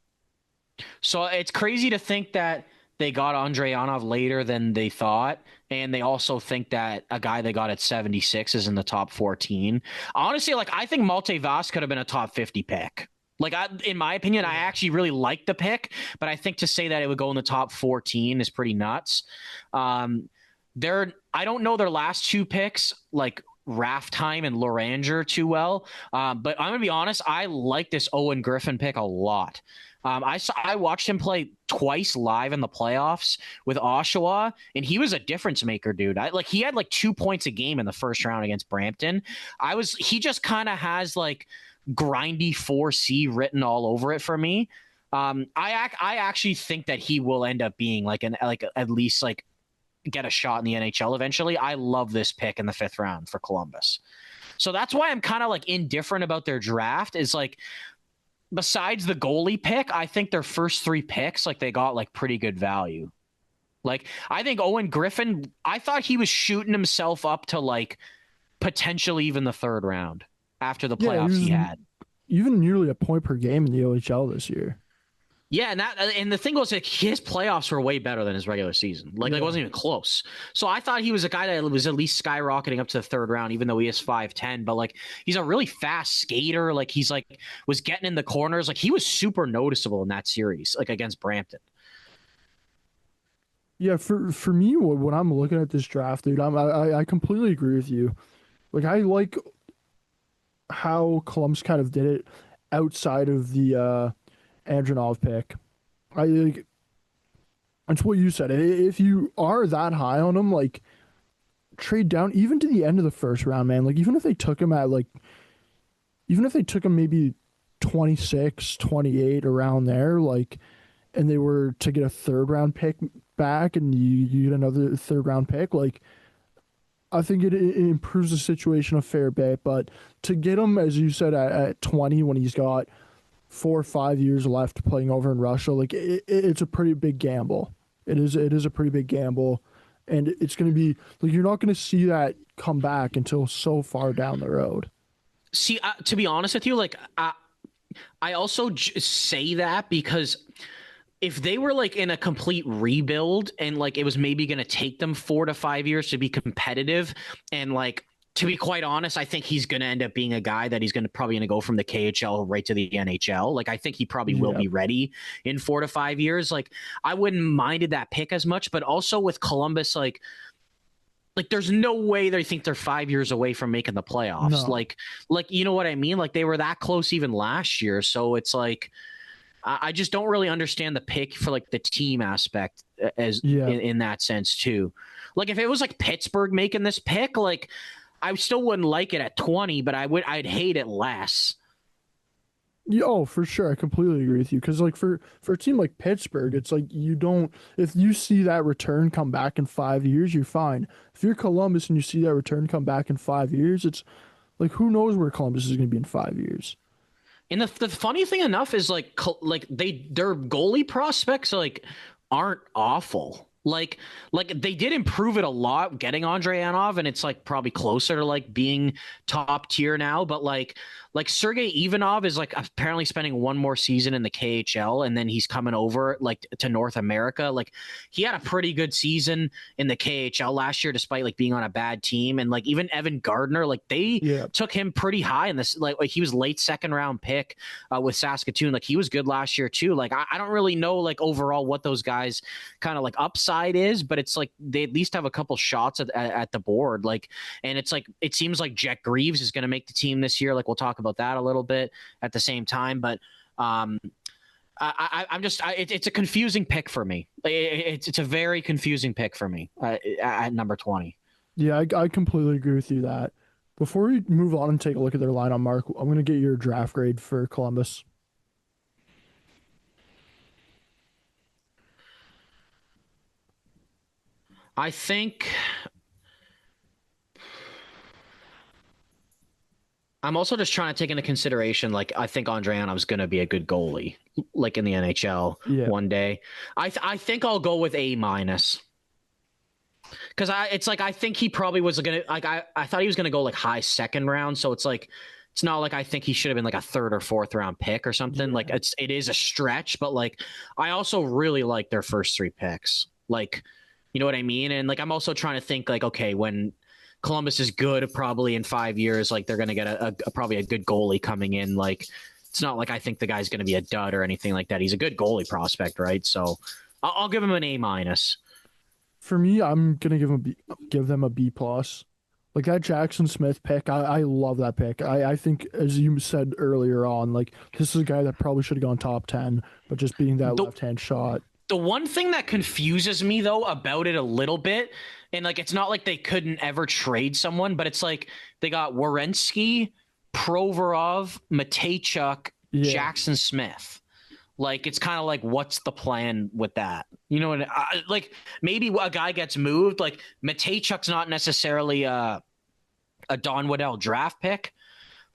So it's crazy to think that they got Andreyanov later than they thought, and they also think that a guy they got at 76 is in the top 14. Honestly, like, I think Malte Vass could have been a top 50 pick. Like, in my opinion, I actually really like the pick, but I think to say that it would go in the top 14 is pretty nuts. I don't know their last 2 picks, like Raftheim and Loranger, too well, but I'm gonna be honest, I like this Owen Griffin pick a lot. I watched him play twice live in the playoffs with Oshawa, and he was a difference maker, dude. He had like 2 points a game in the first round against Brampton. He just kind of has like grindy 4C written all over it for me. I actually think that he will end up being like at least like get a shot in the NHL eventually. I love this pick in the 5th round for Columbus. So that's why I'm kind of like indifferent about their draft, is like, besides the goalie pick, I think their first 3 picks, like, they got like pretty good value. Like, I think Owen Griffin, I thought he was shooting himself up to like potentially even the 3rd round after the playoffs he had. Even nearly a point per game in the OHL this year. Yeah, and the thing was, like, his playoffs were way better than his regular season. Like, it wasn't even close. So I thought he was a guy that was at least skyrocketing up to the 3rd round, even though he is 5'10". But like, he's a really fast skater. Like, he's like was getting in the corners. Like, he was super noticeable in that series, like against Brampton. Yeah, for me, when I'm looking at this draft, dude, I completely agree with you. Like, I like how Columbus kind of did it outside of the Andronov pick. I think it's what you said. If you are that high on him, like, trade down even to the end of the 1st round, man. Like, even if they took him maybe 26, 28, around there, like, and they were to get a 3rd round pick back and you get another 3rd round pick, like, I think it improves the situation a fair bit. But to get him, as you said, at 20, when he's got 4 or 5 years left playing over in Russia, like, it's a pretty big gamble. It is a pretty big gamble, and it's going to be like, you're not going to see that come back until so far down the road. See, to be honest with you, like, I also say that because if they were like in a complete rebuild and like it was maybe going to take them 4 to 5 years to be competitive, and like, to be quite honest, I think he's going to end up being a guy that he's probably going to go from the KHL right to the NHL. Like, I think he probably will be ready in 4 to 5 years. Like, I wouldn't minded that pick as much, but also with Columbus, like there's no way they think they're 5 years away from making the playoffs. No. Like, you know what I mean? Like, they were that close even last year. So it's like, I just don't really understand the pick for like the team aspect in that sense too. Like, if it was like Pittsburgh making this pick, like, I still wouldn't like it at 20, but I'd hate it less. Yeah, oh, for sure. I completely agree with you. Because, like, for a team like Pittsburgh, it's like, if you see that return come back in 5 years, you're fine. If you're Columbus and you see that return come back in 5 years, it's like, who knows where Columbus is going to be in 5 years. And the funny thing enough is, like their goalie prospects, like, aren't awful. Like, they did improve it a lot getting Andrei Anov, and it's like probably closer to like being top tier now. But like Sergei Ivanov is like apparently spending one more season in the KHL, and then he's coming over like to North America. Like he had a pretty good season in the KHL last year, despite like being on a bad team. And like even Evan Gardner, like they took him pretty high in this. Like he was late second round pick with Saskatoon. Like he was good last year too. Like I don't really know like overall what those guys kind of like upside is, but it's like they at least have a couple shots at the board. Like, and it's like it seems like Jet Greaves is going to make the team this year. Like we'll talk about that a little bit at the same time, but it's a confusing pick for me. It's a very confusing pick for me at number 20. Yeah, I completely agree with you that. Before we move on and take a look at their lineup, Mark, I'm going to get your draft grade for Columbus. I think I'm also just trying to take into consideration, like, I think Andreanov's going to be a good goalie, like in the NHL one day. I think I'll go with A-. Because it's like I think he probably was going to, like, I thought he was going to go like high second round. So it's like, it's not like I think he should have been like a third or fourth round pick or something. Like it is a stretch, but like I also really like their first three picks. Like, you know what I mean? And like I'm also trying to think like, okay, when Columbus is good, probably in 5 years, like they're going to get a probably a good goalie coming in. Like it's not like I think the guy's going to be a dud or anything like that. He's a good goalie prospect, right? So I'll give him an A-. For me, I'm gonna give them a B plus. Like that Jackson Smith pick, I love that pick. I think, as you said earlier on, like this is a guy that probably should have gone top 10, but just being that left-hand shot. The one thing that confuses me though about it a little bit, and like it's not like they couldn't ever trade someone, but it's like they got Werenski, Provorov, Matejchuk, Jackson Smith. Like it's kind of like, what's the plan with that? You know, like maybe a guy gets moved. Like Matejchuk's not necessarily a Don Waddell draft pick.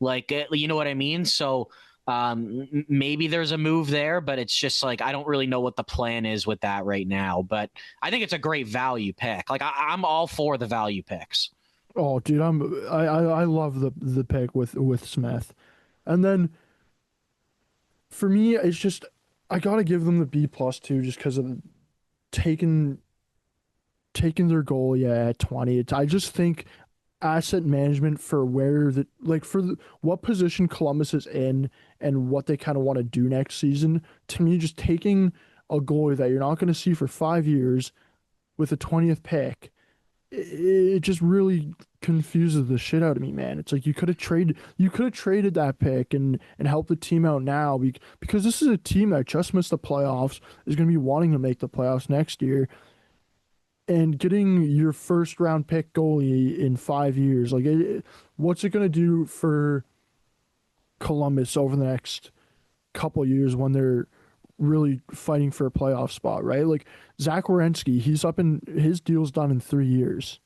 Like, you know what I mean? So maybe there's a move there, but it's just like I don't really know what the plan is with that right now. But I think it's a great value pick. Like I'm all for the value picks. Oh, dude, I love the pick with Smith, and then for me, it's just I gotta give them the B plus too, just because of taking their goal at 20. I just think asset management for where the like for the, what position Columbus is in and what they kind of want to do next season. To me, just taking a goalie that you're not going to see for 5 years with a 20th pick, it just really confuses the shit out of me, man. It's like you could have traded that pick and helped the team out now because this is a team that just missed the playoffs, is going to be wanting to make the playoffs next year. And getting your first round pick goalie in 5 years, like what's it going to do for Columbus over the next couple years when they're really fighting for a playoff spot, right? Like Zach Werenski, his deal's done in 3 years.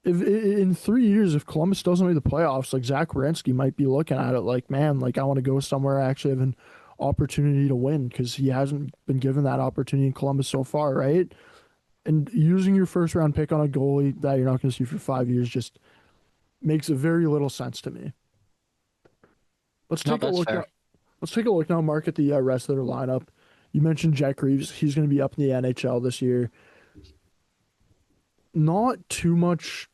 If in 3 years, if Columbus doesn't make the playoffs, like Zach Werenski might be looking at it like, man, like I want to go somewhere I actually have an opportunity to win, because he hasn't been given that opportunity in Columbus so far, right? And using your first round pick on a goalie that you're not going to see for 5 years just makes very little sense to me. Let's take a look. Let's take a look now, Mark, at the rest of their lineup. You mentioned Jack Reeves. He's going to be up in the NHL this year. Not too much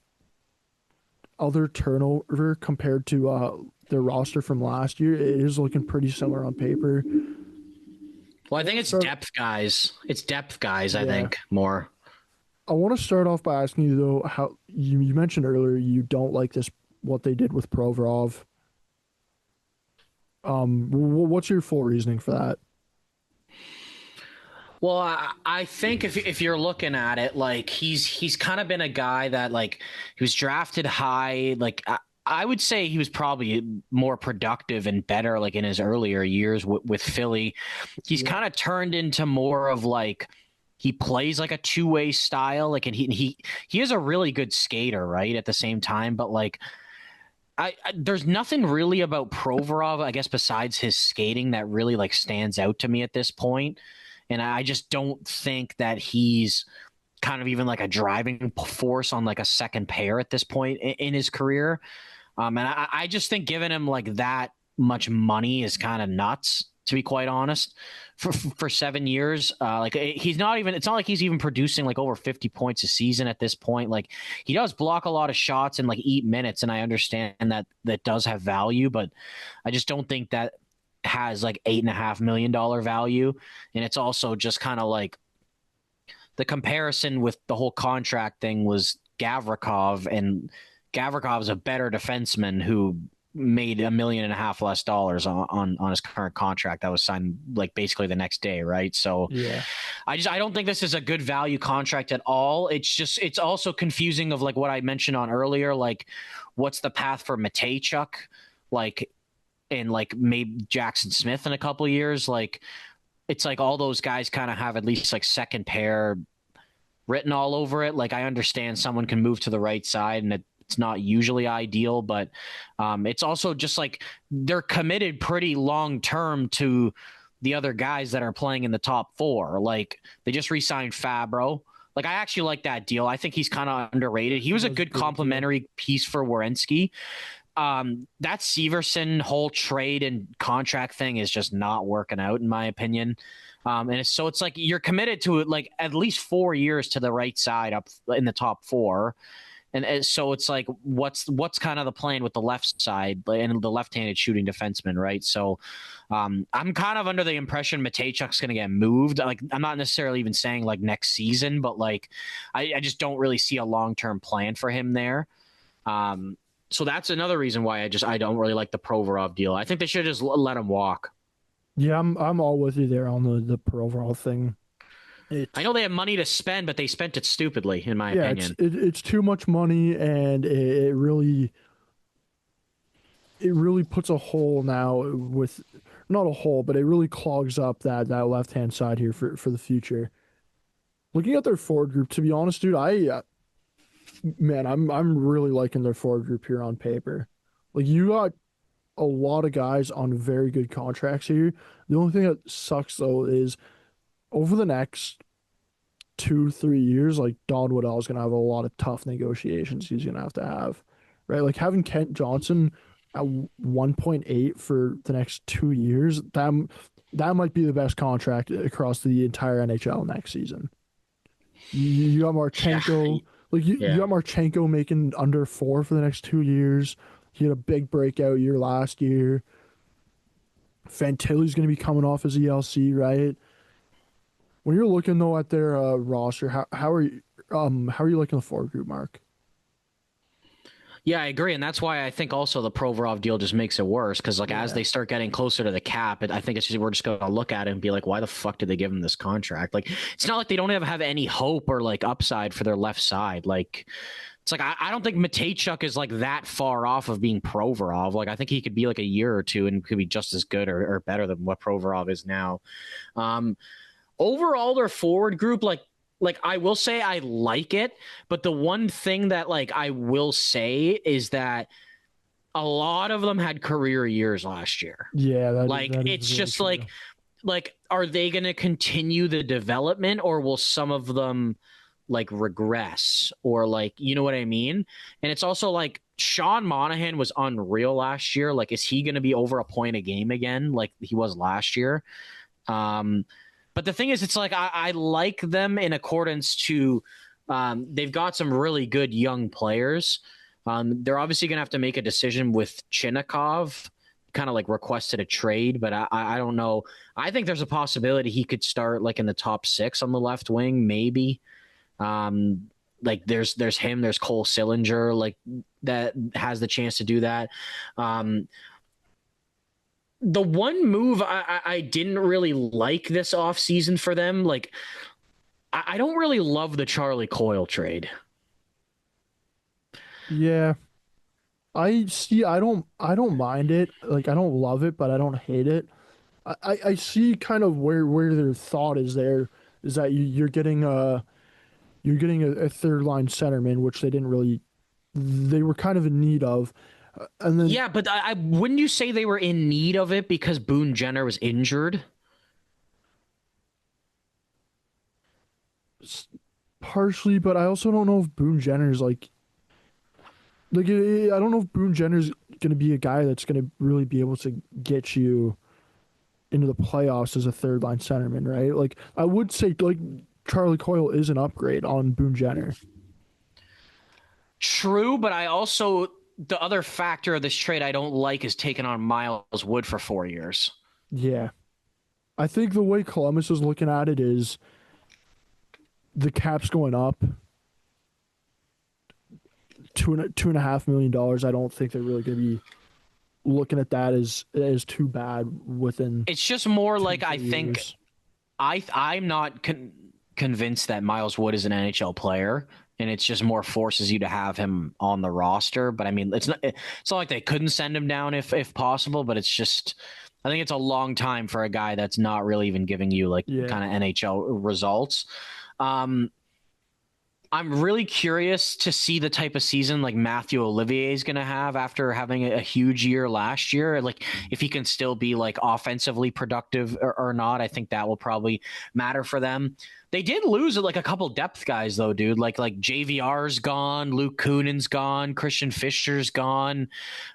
other turnover compared to their roster from last year. It is looking pretty similar on paper. Well, I think it's depth guys. It's depth guys, I think, more. I want to start off by asking you, though, how you mentioned earlier you don't like what they did with Provorov. What's your full reasoning for that? Well, I think if you're looking at it, like he's kind of been a guy that like he was drafted high. Like I would say he was probably more productive and better like in his earlier years with Philly. He's kind of turned into more of like he plays like a two-way style. Like, and he is a really good skater, right? At the same time, but like. There's nothing really about Provorov, I guess, besides his skating that really like stands out to me at this point. And I just don't think that he's kind of even like a driving force on like a second pair at this point in his career. And I just think giving him like that much money is kind of nuts, to be quite honest, for 7 years. Like he's not even, it's not like he's even producing like over 50 points a season at this point. Like he does block a lot of shots and like eat minutes. And I understand that does have value, but I just don't think that has like $8.5 million value. And it's also just kind of like the comparison with the whole contract thing was Gavrikov, and Gavrikov is a better defenseman who made $1.5 million less dollars on his current contract that was signed like basically the next day, right? So Yeah. I don't think this is a good value contract at all. It's also confusing of like what I mentioned on earlier, like what's the path for Matejchuk, like, and like maybe Jackson Smith in a couple of years. Like it's like all those guys kind of have at least like second pair written all over it. Like I understand someone can move to the right side and it's not usually ideal, but it's also just like they're committed pretty long term to the other guys that are playing in the top four. Like they just re-signed Fabro. Like I actually like that deal. I think he's kind of underrated. He was a good complementary piece for Werenski. That Severson whole trade and contract thing is just not working out in my opinion. And it's like you're committed to it like at least 4 years to the right side up in the top four. And so it's like, what's kind of the plan with the left side and the left-handed shooting defenseman, right? So I'm kind of under the impression Matejchuk's going to get moved. Like I'm not necessarily even saying like next season, but like I just don't really see a long-term plan for him there. So that's another reason why I don't really like the Provorov deal. I think they should just let him walk. Yeah, I'm all with you there on the Provorov thing. I know they have money to spend, but they spent it stupidly, in my opinion. It's too much money, and it really puts a hole now with not a hole, but it really clogs up that left hand side here for the future. Looking at their forward group, to be honest, dude, I'm really liking their forward group here on paper. Like you got a lot of guys on very good contracts here. The only thing that sucks though is over the next 2-3 years, like Don Waddell is gonna have a lot of tough negotiations he's gonna have, right? Like having Kent Johnson at 1.8 for the next 2 years, that might be the best contract across the entire NHL next season. You got Marchenko, you got Marchenko making under 4 for the next 2 years. He had a big breakout year last year. Fantilli's going to be coming off his ELC, right? When you're looking though at their roster, how are you liking the forward group, Mark? Yeah, I agree, and that's why I think also the Provorov deal just makes it worse because as they start getting closer to the cap, I think we're just going to look at it and be like, why the fuck did they give him this contract? Like, it's not like they don't have any hope or like upside for their left side. Like, it's like I don't think Matejchuk is like that far off of being Provorov. Like, I think he could be like a year or two and could be just as good or better than what Provorov is now. Overall, their forward group, like I will say I like it, but the one thing that like I will say is that a lot of them had career years last year. Yeah, it's just true. like are they going to continue the development or will some of them like regress or like, you know what I mean? And it's also like Sean Monahan was unreal last year. Like, is he going to be over a point a game again like he was last year? But the thing is, it's like I like them in accordance to they've got some really good young players. They're obviously going to have to make a decision with Chinnikov, kind of like requested a trade, but I don't know. I think there's a possibility he could start like in the top 6 on the left wing, maybe. Like there's him, there's Cole Sillinger, like that has the chance to do that. The one move I didn't really like this offseason for them, like I don't really love the Charlie Coyle trade. Yeah. I see. I don't mind it. Like I don't love it, but I don't hate it. I see kind of where their thought is there is that you're getting a third line centerman, which they were kind of in need of. And then yeah, but I wouldn't you say they were in need of it because Boone Jenner was injured? S- Partially, but I also don't know if Boone Jenner's I don't know if Boone Jenner's gonna be a guy that's gonna really be able to get you into the playoffs as a third line centerman, right? Like I would say like Charlie Coyle is an upgrade on Boone Jenner. True, but I also the other factor of this trade I don't like is taking on Miles Wood for 4 years. Yeah. I think the way Columbus is looking at it is the cap's going up $2.5 million. I don't think they're really going to be looking at that as too bad within It's just more two like three I think years. I'm not convinced that Miles Wood is an NHL player, and it's just more forces you to have him on the roster. But I mean, it's not like they couldn't send him down if possible. But it's just I think it's a long time for a guy that's not really even giving you like Yeah, kind of NHL results. Um, I'm really curious to see the type of season like Matthew Olivier is going to have after having a huge year last year. Like if he can still be like offensively productive or not, I think that will probably matter for them. They did lose like a couple depth guys though, dude. Like JVR's gone, Luke Kunin's gone, Christian Fischer's gone.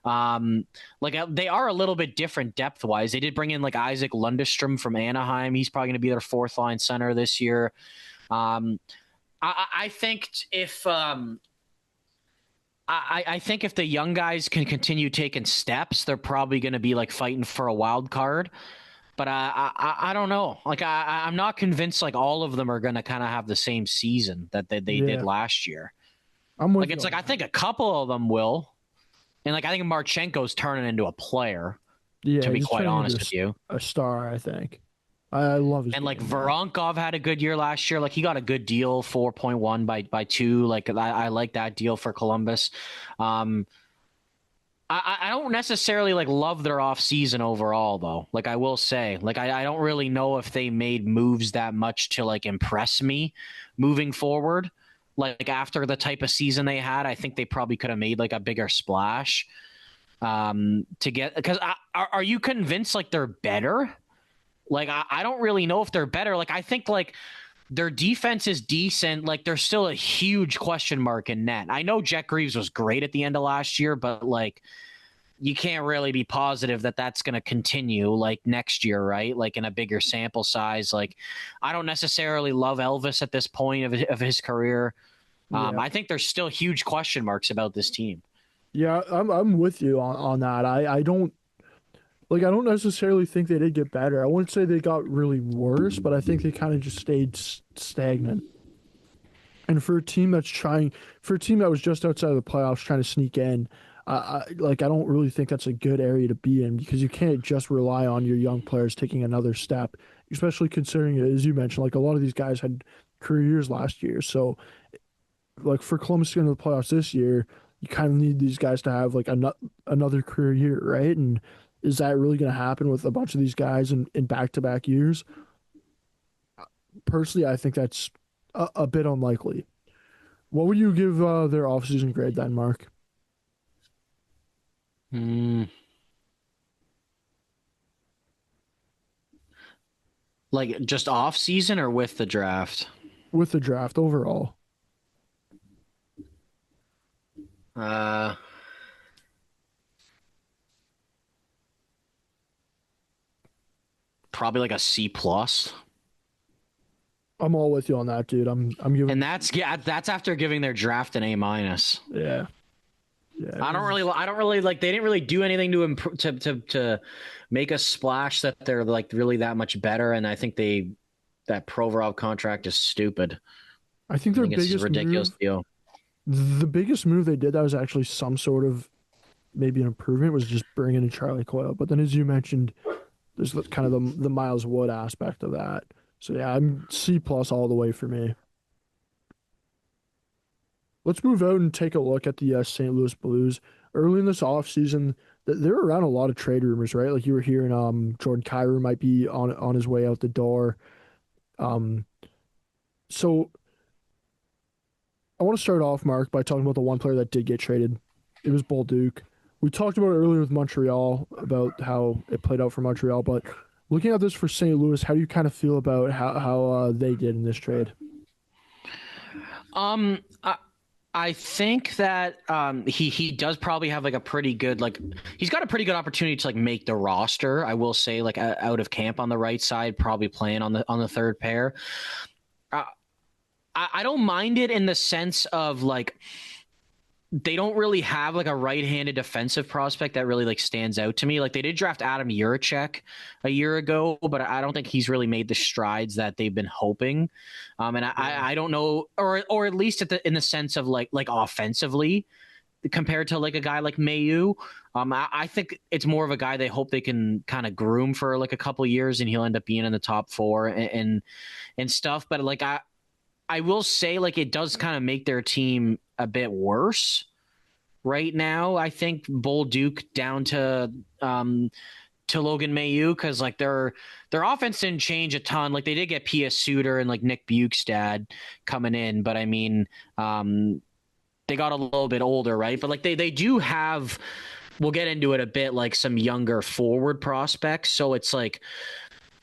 Um, they are a little bit different depth wise. They did bring in like Isaac Lundestrom from Anaheim. He's probably going to be their fourth line center this year. Um, I think if I think if the young guys can continue taking steps, they're probably going to be like fighting for a wild card. But I don't know. Like I'm not convinced like all of them are going to kind of have the same season that they did yeah, last year. I'm with Like you it's on like I that. think a couple of them will, and like I think Marchenko's turning into a player. Yeah, To be he's quite turning into honest with you. a star. I think. I love his And like game, man. Voronkov had a good year last year. Like he got a good deal, 4.1 by two. Like I like that deal for Columbus. Um, I don't necessarily like love their off season overall though. Like I will say, like I don't really know if they made moves that much to like impress me moving forward. Like after the type of season they had, I think they probably could have made like a bigger splash to get because are you convinced like they're better? Like I don't really know if they're better. Like I think like their defense is decent. Like there's still a huge question mark in net. I know Jet Greaves was great at the end of last year, but like you can't really be positive that that's going to continue like next year, right? Like in a bigger sample size. Like I don't necessarily love Elvis at this point of his career. Yeah, I think there's still huge question marks about this team. yeah, I'm with you on that. I don't necessarily think they did get better. I wouldn't say they got really worse, but I think they kind of just stayed stagnant. And for a team that was just outside of the playoffs trying to sneak in, I don't really think that's a good area to be in because you can't just rely on your young players taking another step, especially considering, as you mentioned, like a lot of these guys had career years last year. So, like for Columbus to get into the playoffs this year, you kind of need these guys to have like another career year, right? And is that really going to happen with a bunch of these guys in back-to-back years? Personally, I think that's a bit unlikely. What would you give their offseason grade then, Mark? Hmm. Like just off season or with the draft? With the draft overall? Uh, Probably like a C plus. I'm all with you on that, dude. I'm And giving that's after giving their draft an A minus. yeah. Yeah, it I don't really like they didn't really do anything to improve to make a splash that they're like really that much better. And I think that Provorov contract is stupid. I think I their think it's a biggest ridiculous move, deal. the biggest move they did that was actually some sort of maybe an improvement was just bringing in Charlie Coyle. But then, as you mentioned, there's kind of the Miles Wood aspect of that. So yeah, I'm C plus all the way for me. Let's move out and take a look at the St. Louis Blues. Early in this offseason, there were around a lot of trade rumors, right? Like you were hearing Jordan Kyrou might be on his way out the door. Um, so I want to start off, Mark, by talking about the one player that did get traded. It was Bolduc. We talked about it earlier with Montreal about how it played out for Montreal, but looking at this for St. Louis, how do you kind of feel about how they did in this trade? I think that he does probably have like a pretty good like he's got a pretty good opportunity to like make the roster. I will say like out of camp on the right side, probably playing on the third pair. Uh, I don't mind it in the sense of like they don't really have like a right-handed defensive prospect that really like stands out to me. Like they did draft Adam Juracek a year ago, but I don't think he's really made the strides that they've been hoping. And I don't know, or at least in the sense of like offensively compared to like a guy like Mayu. I think it's more of a guy they hope they can kind of groom for like a couple years, and he'll end up being in the top four and stuff. But like I will say like it does kind of make their team a bit worse right now. I think Bolduc down to Logan Mayu because like their offense didn't change a ton. Like they did get P.S. Suter and like Nick Bukestad coming in, but I mean they got a little bit older, right? But like they do have, we'll get into it a bit, like some younger forward prospects. So it's like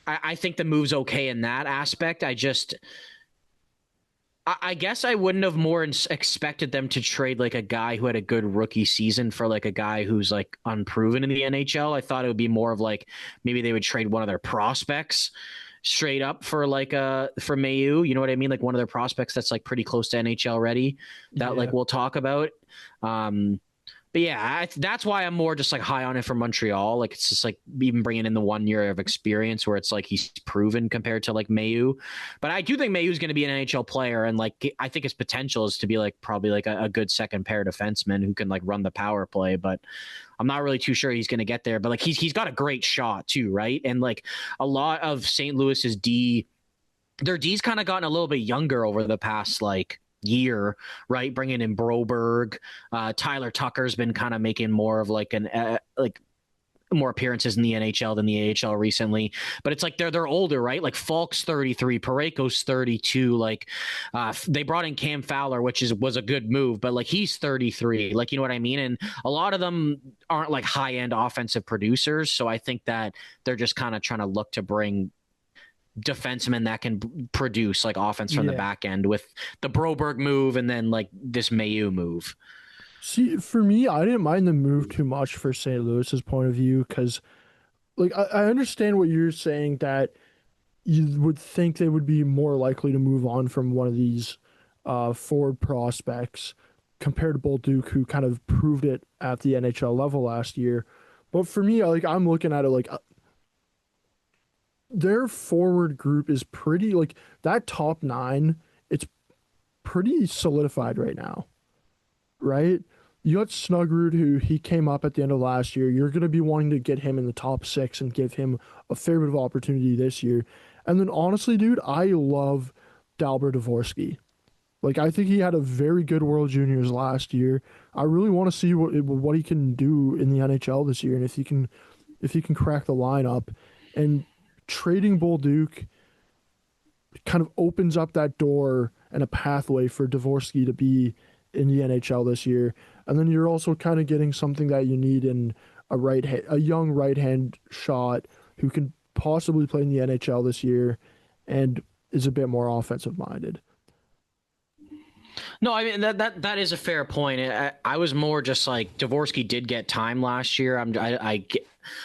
I think the move's okay in that aspect. I guess I wouldn't have more expected them to trade like a guy who had a good rookie season for like a guy who's like unproven in the NHL. I thought it would be more of like maybe they would trade one of their prospects straight up for like for Mayu. You know what I mean? Like one of their prospects that's like pretty close to NHL ready that like we'll talk about. But yeah, that's why I'm more just like high on it for Montreal. Like it's just like even bringing in the 1 year of experience where it's like he's proven compared to like Mayu. But I do think Mayu is going to be an NHL player, and like I think his potential is to be like probably like a good second pair defenseman who can like run the power play. But I'm not really too sure he's going to get there. But like he's got a great shot too, right? And like a lot of St. Louis's their D's kind of gotten a little bit younger over the past like year, right? Bringing in Broberg, Tyler Tucker's been kind of making more of like like more appearances in the NHL than the AHL recently, but it's like they're older, right? Like Falk's 33, Parayko's 32. Like they brought in Cam Fowler, which was a good move, but like he's 33. Like you know what I mean? And a lot of them aren't like high end offensive producers, so I think that they're just kind of trying to look to bring defenseman that can produce like offense from the back end with the Broberg move and then like this Mayu move. See, for me, I didn't mind the move too much for St. Louis's point of view because, like, I understand what you're saying that you would think they would be more likely to move on from one of these forward prospects compared to Bolduc, who kind of proved it at the NHL level last year. But for me, like, I'm looking at it like their forward group is pretty like that top nine. It's pretty solidified right now, right? You got Snuggerud, who he came up at the end of last year. You're going to be wanting to get him in the top six and give him a fair bit of opportunity this year. And then honestly, dude, I love Dalbert Dvorsky. Like I think he had a very good World Juniors last year. I really want to see what he can do in the NHL this year, and if he can crack the lineup. And trading Bolduc kind of opens up that door and a pathway for Dvorsky to be in the NHL this year. And then you're also kind of getting something that you need in a young right hand shot who can possibly play in the NHL this year and is a bit more offensive minded. No, I mean that is a fair point. I was more just like Dvorsky did get time last year.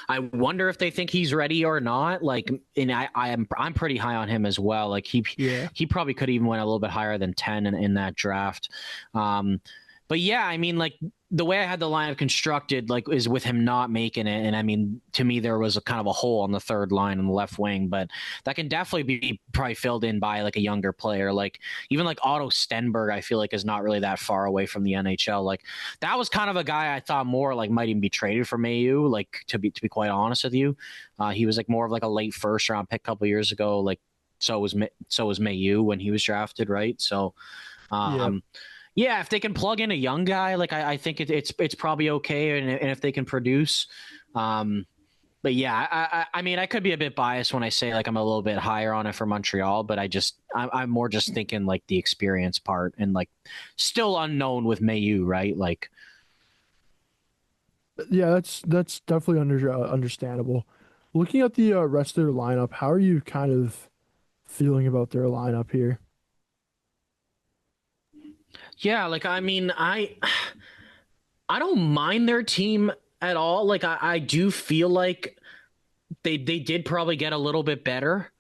I wonder if they think he's ready or not. Like, and I'm pretty high on him as well. Like he probably could even went a little bit higher than 10 in that draft. But yeah, I mean, like the way I had the lineup constructed, like, is with him not making it. And I mean, to me, there was a kind of a hole on the third line on the left wing, but that can definitely be probably filled in by like a younger player. Like even like Otto Stenberg, I feel like is not really that far away from the NHL. Like that was kind of a guy I thought more like might even be traded for Mayu. Like to be quite honest with you, he was like more of like a late first round pick a couple years ago. Like so was Mayu when he was drafted, right? So. Yeah, if they can plug in a young guy, like I think it's probably okay, and if they can produce, but yeah, I mean I could be a bit biased when I say like I'm a little bit higher on it for Montreal, but I'm more just thinking like the experience part and like still unknown with Mayu, right? Like, yeah, that's definitely understandable. Looking at the rest of their lineup, how are you kind of feeling about their lineup here? Yeah, like I mean, I don't mind their team at all. Like I do feel like they did probably get a little bit better.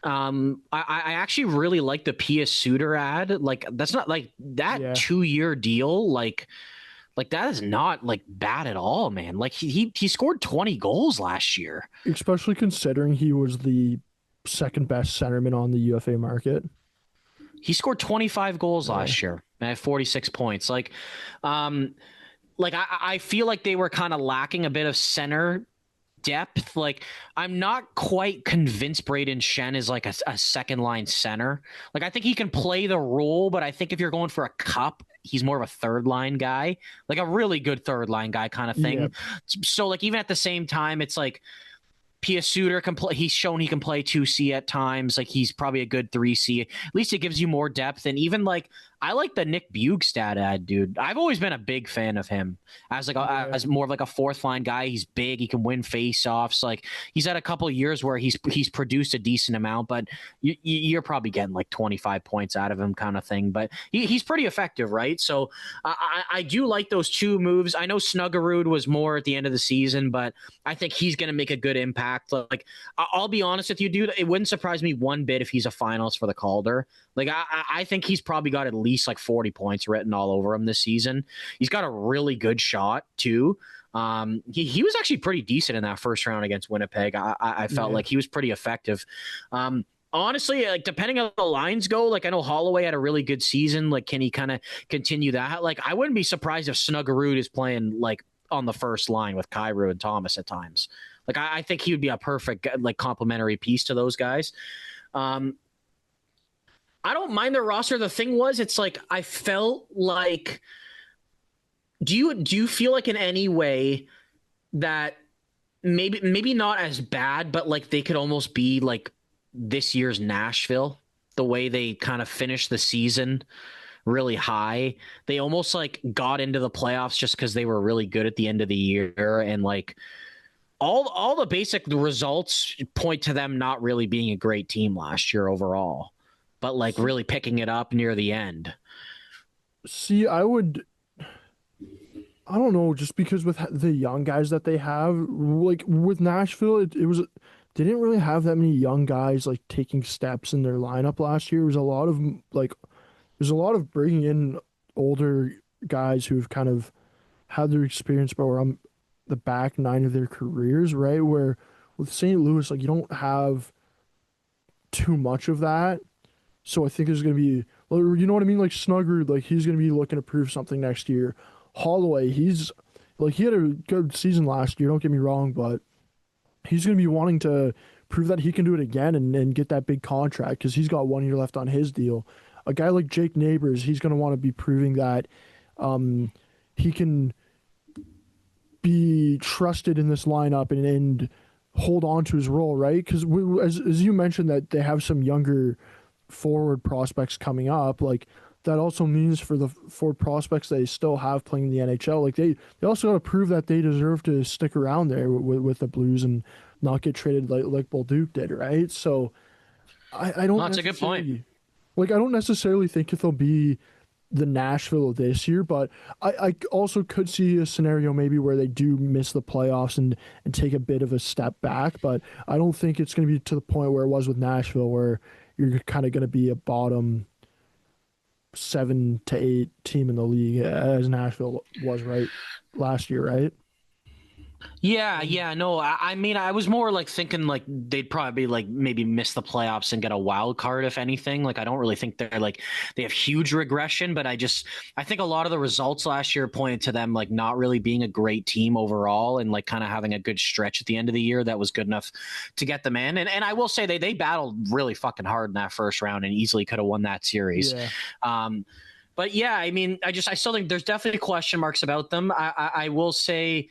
I actually really like the Pia Suter ad. Like that's not like that Yeah, 2-year deal. Like that is not like bad at all, man. Like he scored 20 goals last year. especially considering he was the second best centerman on the UFA market. He scored 25 goals Yeah, last year and had 46 points. Um, I feel like they were kind of lacking a bit of center depth. Like I'm not quite convinced Braden Shen is like a second line center. Like I think he can play the role, but I think if you're going for a cup, he's more of a third line guy, like a really good third line guy kind of yeah. thing. So like even at the same time, it's like Pia Suter can play. He's shown he can play 2C at times. Like he's probably a good 3C. At least it gives you more depth. And even like I like the Nick Bugstad ad, dude. I've always been a big fan of him as like Yeah. as more of like a fourth line guy. He's big. He can win faceoffs. Like he's had a couple of years where he's produced a decent amount, but you're probably getting like 25 points out of him, kind of thing. But he's pretty effective, right? So I do like those two moves. I know Snuggerud was more at the end of the season, but I think he's going to make a good impact. Like I'll be honest with you, dude. It wouldn't surprise me one bit if he's a finalist for the Calder. Like I think he's probably got at least like 40 points written all over him this season. He's got a really good shot too. He was actually pretty decent in that first round against Winnipeg. I felt Yeah. like he was pretty effective. Honestly, like depending on the lines go, like I know Holloway had a really good season. Like, can he kind of continue that? Like, I wouldn't be surprised if Snuggerud is playing like on the first line with Kyrou and Thomas at times. Like, I think he would be a perfect like complementary piece to those guys. Um, I don't mind their roster. The thing was, it's like I felt like. Do you feel like in any way that maybe not as bad, but like they could almost be like this year's Nashville, the way they kind of finished the season really high. They almost like got into the playoffs just because they were really good at the end of the year, and like all the basic results point to them not really being a great team last year overall, but like really picking it up near the end. See, I don't know, just because with the young guys that they have, like with Nashville, it was they didn't really have that many young guys like taking steps in their lineup last year. It was a lot of like there's a lot of bringing in older guys who've kind of had their experience, but were on the back nine of their careers, right? Where with St. Louis, like you don't have too much of that. So I think there's gonna be, you know what I mean, like Snuggerud, like he's gonna be looking to prove something next year. Holloway, he's like he had a good season last year. Don't get me wrong, but he's gonna be wanting to prove that he can do it again and get that big contract because he's got 1 year left on his deal. A guy like Jake Neighbors, he's gonna want to be proving that um, he can be trusted in this lineup and hold on to his role, right? Because as you mentioned that they have some younger forward prospects coming up, like that also means for the forward prospects they still have playing in the NHL, like they also got to prove that they deserve to stick around there with the Blues and not get traded like Bolduc did, right? So I Well, don't that's a good point. necessarily like I don't necessarily think if they'll be the Nashville of this year, but I also could see a scenario maybe where they do miss the playoffs and take a bit of a step back. But I don't think it's going to be to the point where it was with Nashville, where you're kind of going to be a bottom 7 to 8 team in the league, as Nashville was right last year, right? Yeah, no. I mean, I was more like thinking like they'd probably like maybe miss the playoffs and get a wild card if anything. Like I don't really think they're like they have huge regression, but I think a lot of the results last year pointed to them like not really being a great team overall and like kind of having a good stretch at the end of the year that was good enough to get them in. And I will say they battled really fucking hard in that first round and easily could have won that series. Yeah. Um, but yeah, I mean, I still think there's definitely question marks about them. I will say.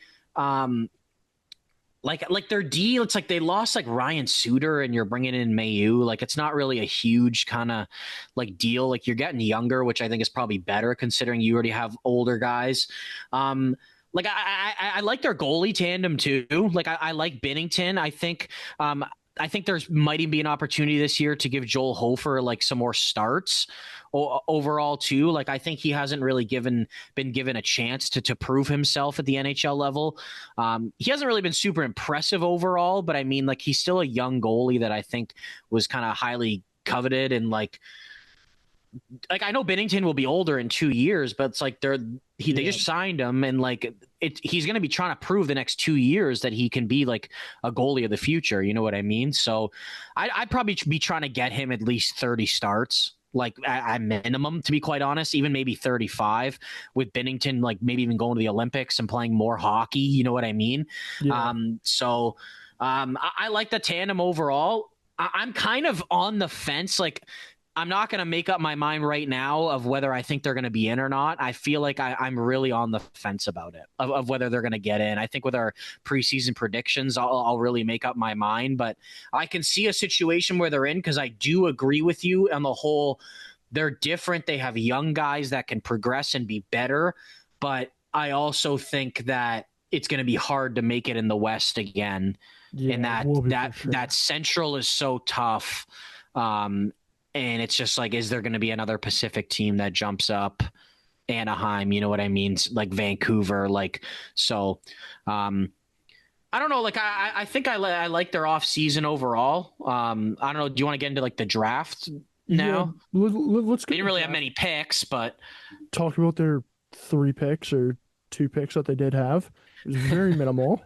Like their deal, it's like they lost like Ryan Suter and you're bringing in Mayu. Like it's not really a huge kind of like deal. Like you're getting younger, which I think is probably better considering you already have older guys. Like I like their goalie tandem too. Like I like Binnington. I think I think there's might even be an opportunity this year to give Joel Hofer like some more starts overall too. Like I think he hasn't really been given a chance to prove himself at the NHL level. He hasn't really been super impressive overall, but I mean, like he's still a young goalie that I think was kind of highly coveted, and like I know Binnington will be older in 2 years, but it's like they just signed him, and like he's going to be trying to prove the next 2 years that he can be like a goalie of the future. You know what I mean? So I'd probably be trying to get him at least 30 starts, like at minimum, to be quite honest, even maybe 35 with Binnington, like maybe even going to the Olympics and playing more hockey. You know what I mean? Yeah. I like the tandem overall. I'm kind of on the fence. Like, I'm not going to make up my mind right now of whether I think they're going to be in or not. I feel like I'm really on the fence about it, of whether they're going to get in. I think with our preseason predictions, I'll really make up my mind. But I can see a situation where they're in, because I do agree with you on the whole. They're different. They have young guys that can progress and be better. But I also think that it's going to be hard to make it in the West again. Yeah, And sure. that Central is so tough. And it's just like, is there going to be another Pacific team that jumps up? Anaheim, you know what I mean? Like Vancouver, like, so I don't know. Like, I think I like their off season overall. I don't know. Do you want to get into like the draft now? Yeah, let's They didn't really have many picks, but talk about their 3 picks or 2 picks that they did have. It was very minimal.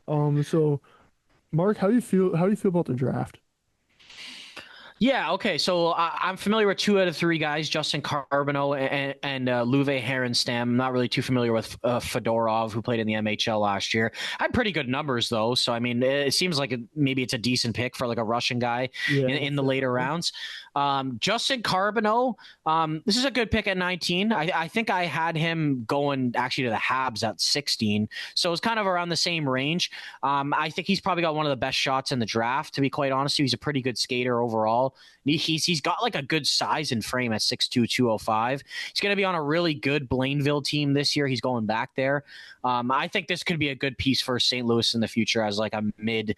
So Mark, how do you feel about the draft? yeah, okay. So I'm familiar with 2 out of 3 guys, Justin Carbonneau and Luve Herenstam. I'm not really too familiar with Fedorov, who played in the MHL last year. I had pretty good numbers, though. So, I mean, it seems like maybe it's a decent pick for like a Russian guy in the later rounds. Justin Carbonneau, this is a good pick at 19. I think I had him going actually to the Habs at 16. So it's kind of around the same range. I think he's probably got one of the best shots in the draft, to be quite honest. He's a pretty good skater overall. He's got like a good size and frame at 6'2", 205. He's going to be on a really good Blainville team this year. He's going back there. I think this could be a good piece for St. Louis in the future as like a mid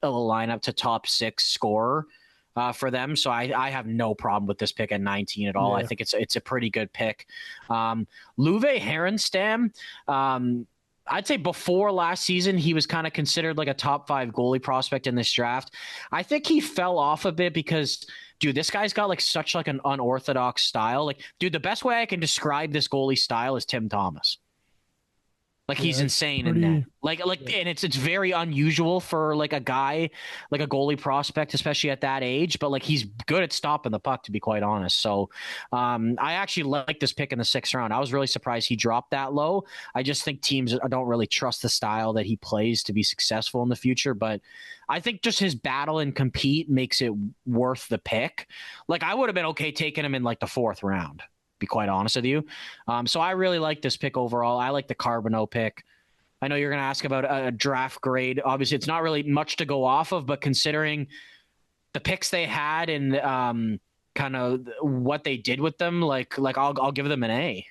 lineup to top 6 scorer for them. So I have no problem with this pick at 19 at all. Yeah. I think it's a pretty good pick. Luve Herenstam, I'd say before last season, he was kind of considered like a top 5 goalie prospect in this draft. I think he fell off a bit because, dude, this guy's got like such like an unorthodox style. Like, dude, the best way I can describe this goalie style is Tim Thomas. Like, he's insane in that. And it's very unusual for like a guy, like a goalie prospect, especially at that age. But like, he's good at stopping the puck, to be quite honest. So I actually like this pick in the 6th round. I was really surprised he dropped that low. I just think teams don't really trust the style that he plays to be successful in the future. But I think just his battle and compete makes it worth the pick. Like, I would have been okay taking him in like the 4th round, be quite honest with you. So I really like this pick overall. I like the Carbonneau pick. I know you're going to ask about a draft grade. Obviously, it's not really much to go off of, but considering the picks they had and kind of what they did with them, like I'll give them an A.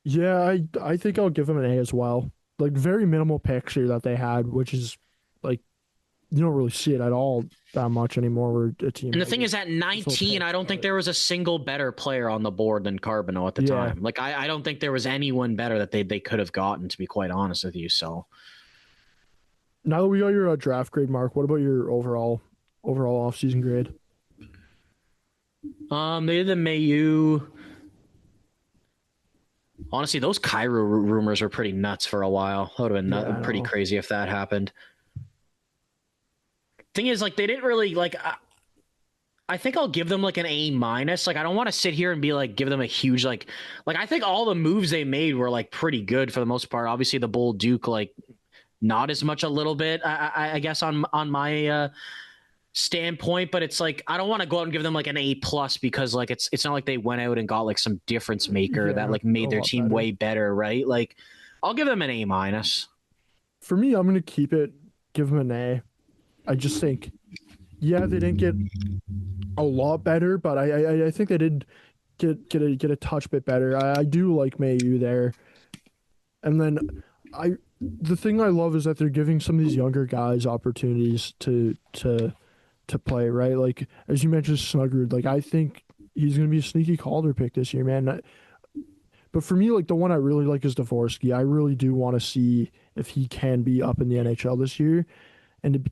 Yeah, I think I'll give them an A as well. Like, very minimal picks here that they had, which is like, you don't really see it at all that much anymore. Where a team, and the thing is, at 19, I don't think there was a single better player on the board than Carbonneau at the time. Like, I don't think there was anyone better that they could have gotten, to be quite honest with you. So now that we got your draft grade, Mark, what about your overall offseason grade? They did the Mayu. Honestly, those Cairo rumors were pretty nuts for a while. That would have been pretty crazy if that happened. Thing is, like, they didn't really like. I think I'll give them like an A-. Like, I don't want to sit here and be like give them a huge like. I think all the moves they made were like pretty good for the most part. Obviously, the Bull Duke, like, not as much a little bit. I guess on my standpoint, but it's like I don't want to go out and give them like an A+ because like it's not like they went out and got like some difference maker that like made their team way better, right? Like, I'll give them an A-. For me, I'm gonna give them an A. I just think, they didn't get a lot better, but I think they did get a touch bit better. I do like Mayu there, and then the thing I love is that they're giving some of these younger guys opportunities to play, right? Like as you mentioned, Snuggerud. Like I think he's gonna be a sneaky Calder pick this year, man. But for me, like the one I really like is Dvorsky. I really do want to see if he can be up in the NHL this year. And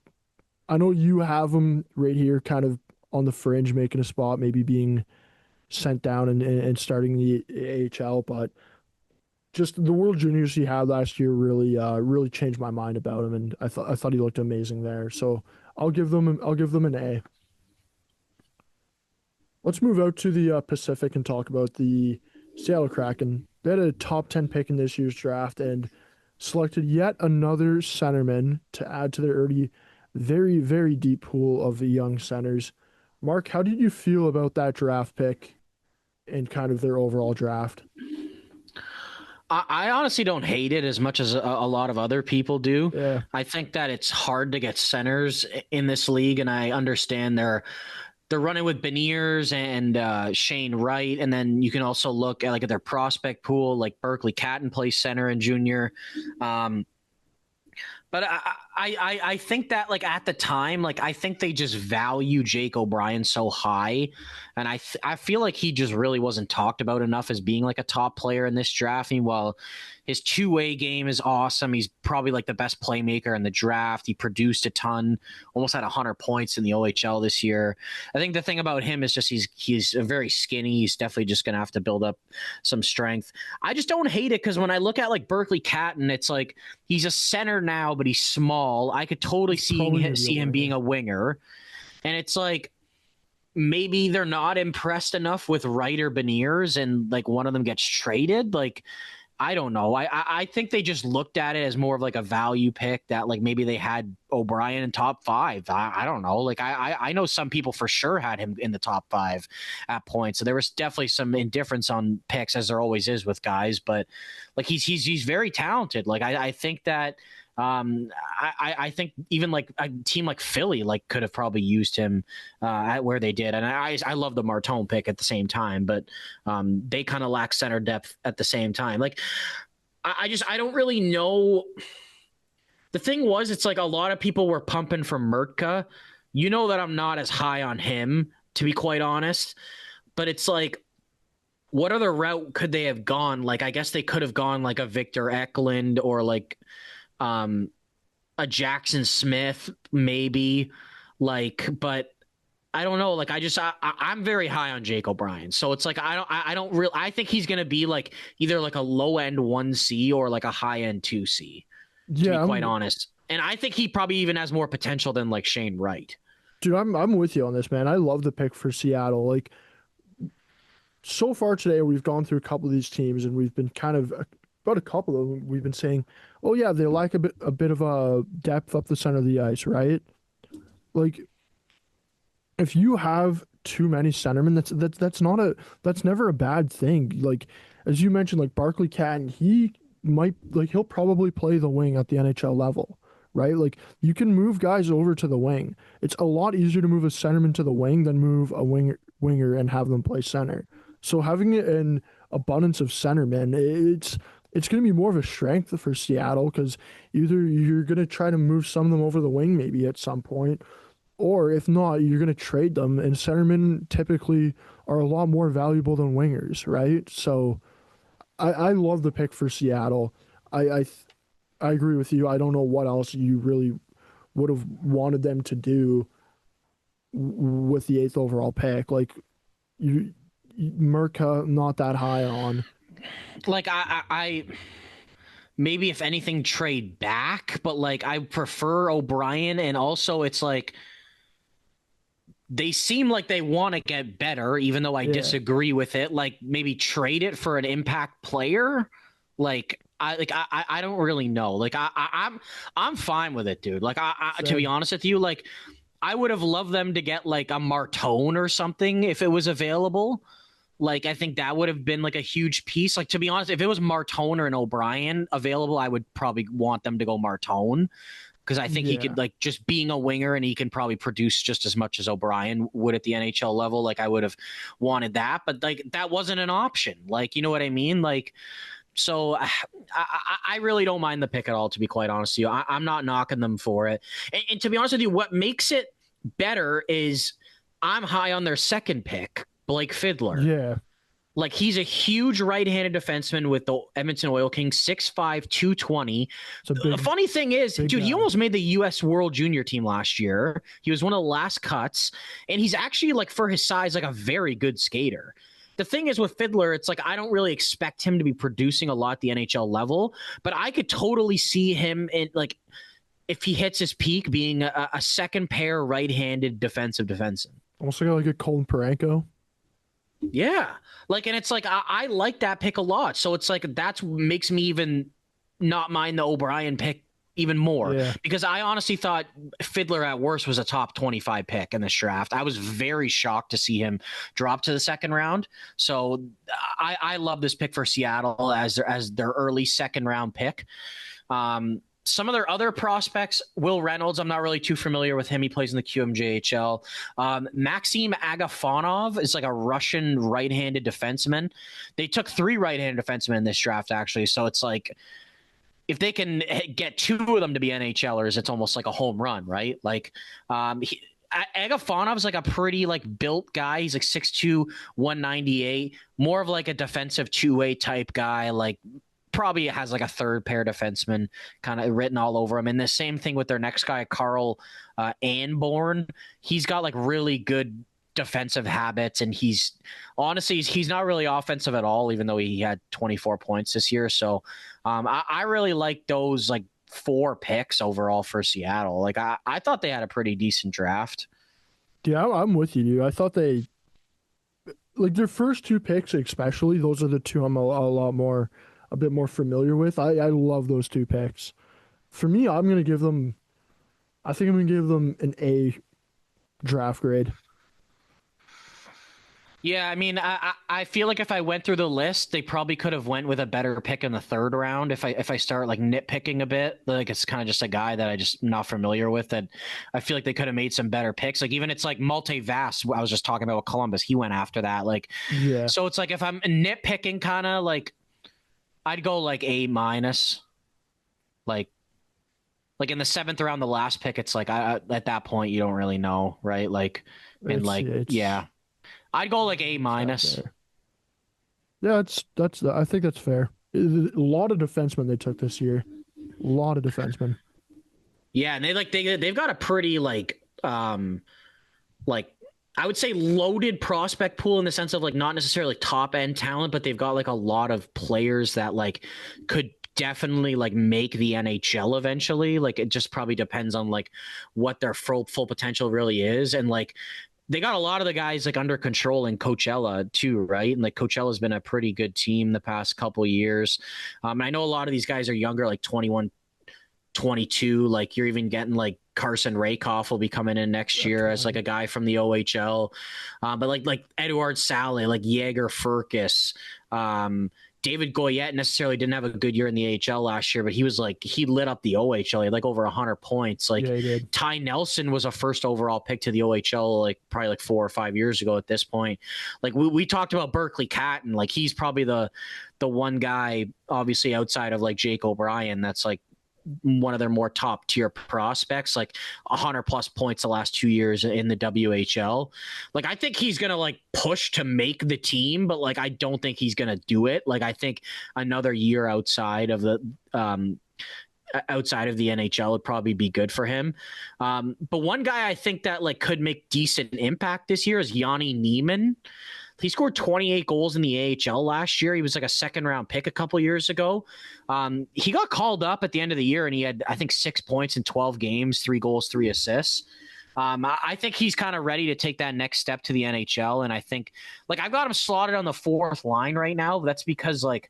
I know you have him right here, kind of on the fringe, making a spot, maybe being sent down and starting the AHL. But just the World Juniors he had last year really changed my mind about him, and I thought he looked amazing there. So I'll give them an A. Let's move out to the Pacific and talk about the Seattle Kraken. They had a top 10 pick in this year's draft and selected yet another centerman to add to their already very, very deep pool of young centers. Mark, how did you feel about that draft pick and kind of their overall draft? I honestly don't hate it as much as a lot of other people do. Yeah. I think that it's hard to get centers in this league, and I understand they're running with Beniers and Shane Wright, and then you can also look at at their prospect pool, like Berkeley Catton plays center and junior. But I think that at the time, I think they just value Jake O'Brien so high, and I feel like he just really wasn't talked about enough as being a top player in this draft. While his two-way game is awesome, he's probably the best playmaker in the draft. He produced a ton, almost had 100 points in the OHL this year. I think the thing about him is just he's very skinny. He's definitely just going to have to build up some strength. I just don't hate it because when I look at Berkeley Catton, it's he's a center now, but he's small. I could totally see him being a winger. And it's maybe they're not impressed enough with Wright or Beniers and one of them gets traded. I don't know. I think they just looked at it as more of a value pick that maybe they had O'Brien in top 5. I don't know. I know some people for sure had him in the top 5 at points. So there was definitely some indifference on picks, as there always is with guys. But he's very talented. I think that I think even a team like Philly could have probably used him at where they did, and I love the Martin pick at the same time, but they kind of lack center depth at the same time. I don't really know. The thing was, it's a lot of people were pumping for Mertka. You know that I'm not as high on him, to be quite honest, but it's what other route could they have gone? I guess they could have gone a Victor Eklund or a Jackson Smith, maybe, but I don't know. I'm very high on Jake O'Brien. So it's I think he's going to be either a low end 1C or a high end 2C, to be quite honest. And I think he probably even has more potential than Shane Wright. Dude, I'm with you on this, man. I love the pick for Seattle. So far today, we've gone through a couple of these teams and we've been kind of about a couple of them, we've been saying, oh yeah, they lack a bit of a depth up the center of the ice, right? If you have too many centermen, that's never a bad thing. As you mentioned, Barkley Catton, he'll probably play the wing at the NHL level, right? You can move guys over to the wing. It's a lot easier to move a centerman to the wing than move a winger and have them play center. So having an abundance of centermen, it's going to be more of a strength for Seattle because either you're going to try to move some of them over the wing maybe at some point, or if not, you're going to trade them. And centermen typically are a lot more valuable than wingers, right? So I love the pick for Seattle. I agree with you. I don't know what else you really would have wanted them to do with the 8th overall pick. Merca, not that high on. I maybe if anything trade back, but I prefer O'Brien, and also it's they seem like they want to get better, even though I disagree with it. Maybe trade it for an impact player. I don't really know. I'm fine with it, dude. To be honest with you, I would have loved them to get a Martone or something if it was available. I think that would have been a huge piece. To be honest, if it was Martone or an O'Brien available, I would probably want them to go Martone because I think he could just being a winger and he can probably produce just as much as O'Brien would at the NHL level. I would have wanted that, but that wasn't an option. You know what I mean? So I really don't mind the pick at all, to be quite honest with you. I'm not knocking them for it. And to be honest with you, what makes it better is I'm high on their second pick, Blake Fiddler. Yeah. Like, he's a huge right-handed defenseman with the Edmonton Oil Kings, 6'5", 220. The funny thing is, dude, he almost made the U.S. World Junior team last year. He was one of the last cuts, and he's actually, like, for his size, like a very good skater. The thing is with Fiddler, it's like I don't really expect him to be producing a lot at the NHL level, but I could totally see him in, like, if he hits his peak, being a second pair right-handed defensive defenseman. Almost like a Colin Paranko. Yeah. Like, and it's like, I like that pick a lot. So it's like, that's what makes me even not mind the O'Brien pick even more, because I honestly thought Fiddler at worst was a top 25 pick in this draft. I was very shocked to see him drop to the second round. So I love this pick for Seattle as their early second round pick. Some of their other prospects, Will Reynolds, I'm not really too familiar with him. He plays in the QMJHL. Maxim Agafonov is like a Russian right-handed defenseman. They took 3 right-handed defensemen in this draft, actually. So it's like, if they can get 2 of them to be NHLers, it's almost like a home run, right? Like, Agafonov is like a pretty like built guy. He's like 6'2", 198, more of like a defensive two-way type guy, like probably has like a third pair defenseman kind of written all over him. And the same thing with their next guy, Carl Anborn. He's got like really good defensive habits, and he's not really offensive at all, even though he had 24 points this year. So I really like those like 4 picks overall for Seattle. Like I thought they had a pretty decent draft. Yeah, I'm with you, dude. I thought they, like, their first 2 picks especially, those are the 2 I'm a bit more familiar with. I love those 2 picks. For me, I think I'm going to give them an A draft grade. Yeah, I mean, I feel like if I went through the list, they probably could have went with a better pick in the 3rd round. If I start like nitpicking a bit, like it's kind of just a guy that I just not familiar with, that I feel like they could have made some better picks. Like even it's like Malte Vass, I was just talking about with Columbus, he went after that. Like, yeah. So it's like if I'm nitpicking, kind of like I'd go like A-. Like in the 7th round, the last pick, it's like I at that point you don't really know, right? Like, and yeah. I'd go like A-. Yeah, I think that's fair. A lot of defensemen they took this year. A lot of defensemen. Yeah, and they've got a pretty like I would say loaded prospect pool in the sense of like not necessarily top end talent, but they've got like a lot of players that like could definitely like make the NHL eventually. Like it just probably depends on like what their full potential really is. And like they got a lot of the guys like under control in Coachella too, right? And like Coachella's been a pretty good team the past couple of years. I know a lot of these guys are younger, like 21, 22. Like you're even getting like Carson Rakoff will be coming in next year as like a guy from the OHL. But like Edouard Saleh, like Jaeger Furcus, David Goyette necessarily didn't have a good year in the AHL last year, but he was like, he lit up the OHL. He had like over 100 points. Like Ty Nelson was a first overall pick to the OHL, like probably like 4 or 5 years ago at this point. Like we talked about Berkeley Catton. Like he's probably the one guy, obviously outside of like Jake O'Brien, that's like one of their more top tier prospects, like 100 plus points the last 2 years in the WHL. Like, I think he's going to like push to make the team, but like, I don't think he's going to do it. Like, I think another year outside of the NHL would probably be good for him. But one guy I think that like could make decent impact this year is Yanni Niemann. He scored 28 goals in the AHL last year. He was like a 2nd round pick a couple years ago. He got called up at the end of the year and he had, I think, 6 points in 12 games, 3 goals, 3 assists. I think he's kind of ready to take that next step to the NHL. And I think like I've got him slotted on the 4th line right now. But that's because like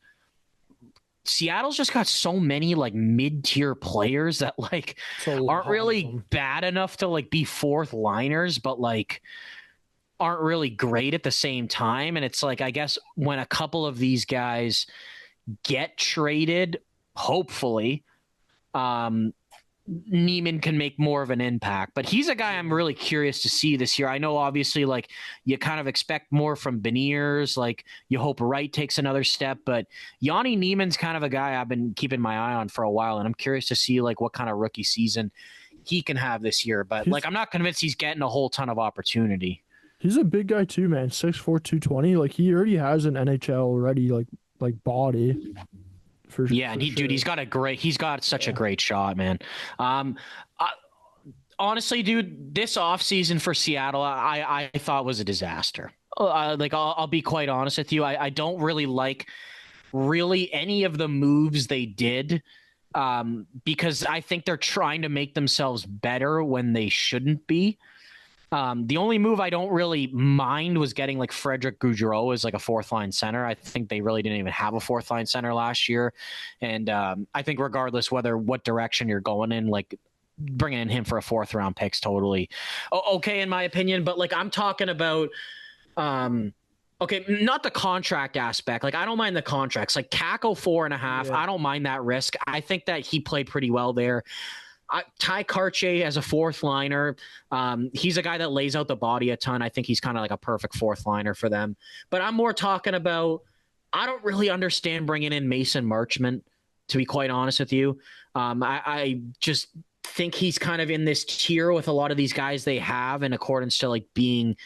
Seattle's just got so many like mid-tier players that like aren't really bad enough to like be 4th liners, but like aren't really great at the same time. And it's like, I guess when a couple of these guys get traded, hopefully, Neiman can make more of an impact, but he's a guy I'm really curious to see this year. I know obviously like you kind of expect more from Beniers, like you hope Wright takes another step, but Yanni Neiman's kind of a guy I've been keeping my eye on for a while, and I'm curious to see like what kind of rookie season he can have this year. But like I'm not convinced he's getting a whole ton of opportunity. He's a big guy too, man. 6'4", 220. Like he already has an NHL ready like body. Yeah, and he's got such a great shot, man. Honestly, dude, this offseason for Seattle, I thought was a disaster. Like I'll be quite honest with you. I don't really like any of the moves they did, because I think they're trying to make themselves better when they shouldn't be. The only move I don't really mind was getting like Frederick Gaudreau as like a fourth line center. I think they really didn't even have a fourth line center last year. And I think regardless what direction you're going in, like bringing in him for a fourth round pick's totally okay in my opinion. But like I'm talking about, okay, not the contract aspect. Like I don't mind the contracts. Like Kako 4.5. Yeah. I don't mind that risk. I think that he played pretty well there. Ty Karche as a fourth liner. He's a guy that lays out the body a ton. I think he's kind of like a perfect fourth liner for them. But I'm more talking about, I don't really understand bringing in Mason Marchment, to be quite honest with you. I just think he's kind of in this tier with a lot of these guys they have in accordance to like being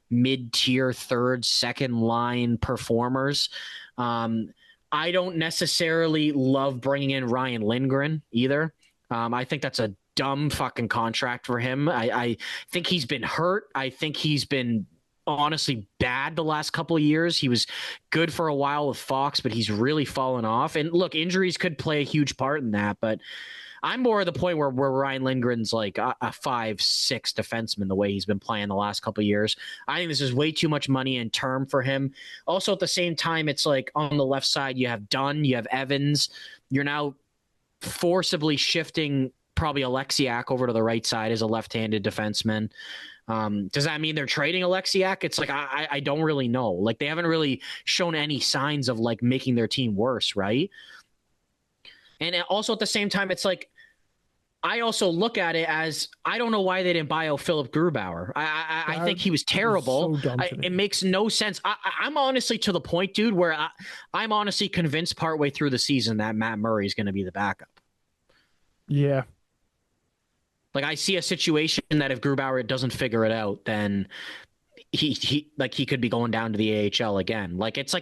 mid-tier, third, second line performers. I don't necessarily love bringing in Ryan Lindgren either. I think that's a dumb fucking contract for him. I think he's been hurt. I think he's been honestly bad the last couple of years. He was good for a while with Fox, but he's really fallen off. And look, injuries could play a huge part in that, but I'm more at the point where Ryan Lindgren's like a 5'6" defenseman the way he's been playing the last couple of years. I think this is way too much money in term for him. Also, at the same time, it's like on the left side, you have Dunn, you have Evans. You're now forcibly shifting probably Alexiak over to the right side as a left-handed defenseman. Does that mean they're trading Alexiak? It's like, I don't really know. Like they haven't really shown any signs of like making their team worse. Right. And also at the same time, it's like, I also look at it as, I don't know why they didn't buy out Philip Grubauer. I think he was terrible. So it makes no sense. I'm honestly to the point, dude, where I'm honestly convinced partway through the season that Matt Murray is going to be the backup. Yeah. Like I see a situation that if Grubauer doesn't figure it out, then he could be going down to the AHL again. Like it's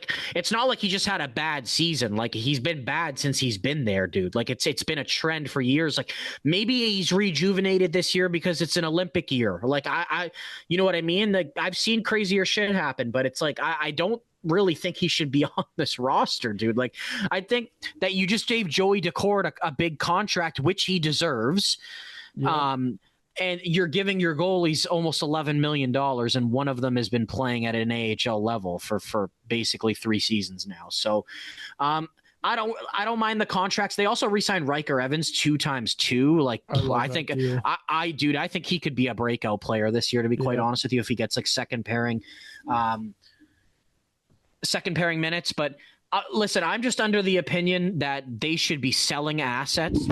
not like he just had a bad season. Like he's been bad since he's been there, dude. Like it's been a trend for years. Like maybe he's rejuvenated this year because it's an Olympic year. Like I you know what I mean? Like I've seen crazier shit happen, but it's like I don't really think he should be on this roster, dude. Like I think that you just gave Joey Daccord a big contract, which he deserves. Yeah. And you're giving your goalies almost $11 million, and one of them has been playing at an AHL level for basically 3 seasons now. So I don't mind the contracts. They also re-signed Riker Evans 2 times 2. Like I think I think he could be a breakout player this year, to be quite honest with you, if he gets like second pairing minutes. But listen, I'm just under the opinion that they should be selling assets.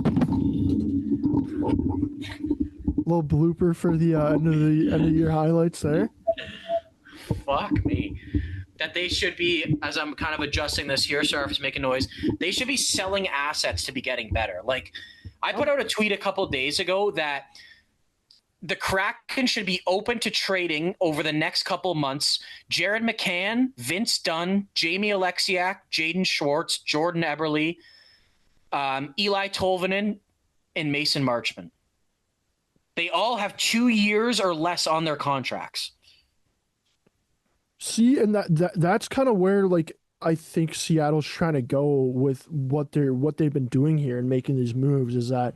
Little blooper for the end of year highlights there. Fuck me. That they should be, as I'm kind of adjusting this here, sorry if it's making noise, they should be selling assets to be getting better. Like I put out a tweet a couple of days ago that the Kraken should be open to trading over the next couple of months Jared McCann, Vince Dunn, Jamie Alexiak, Jaden Schwartz, Jordan Eberle, Eli Tolvanen, and Mason Marchment. They all have 2 years or less on their contracts. See, and that's kind of where like I think Seattle's trying to go with what they've been doing here and making these moves. Is that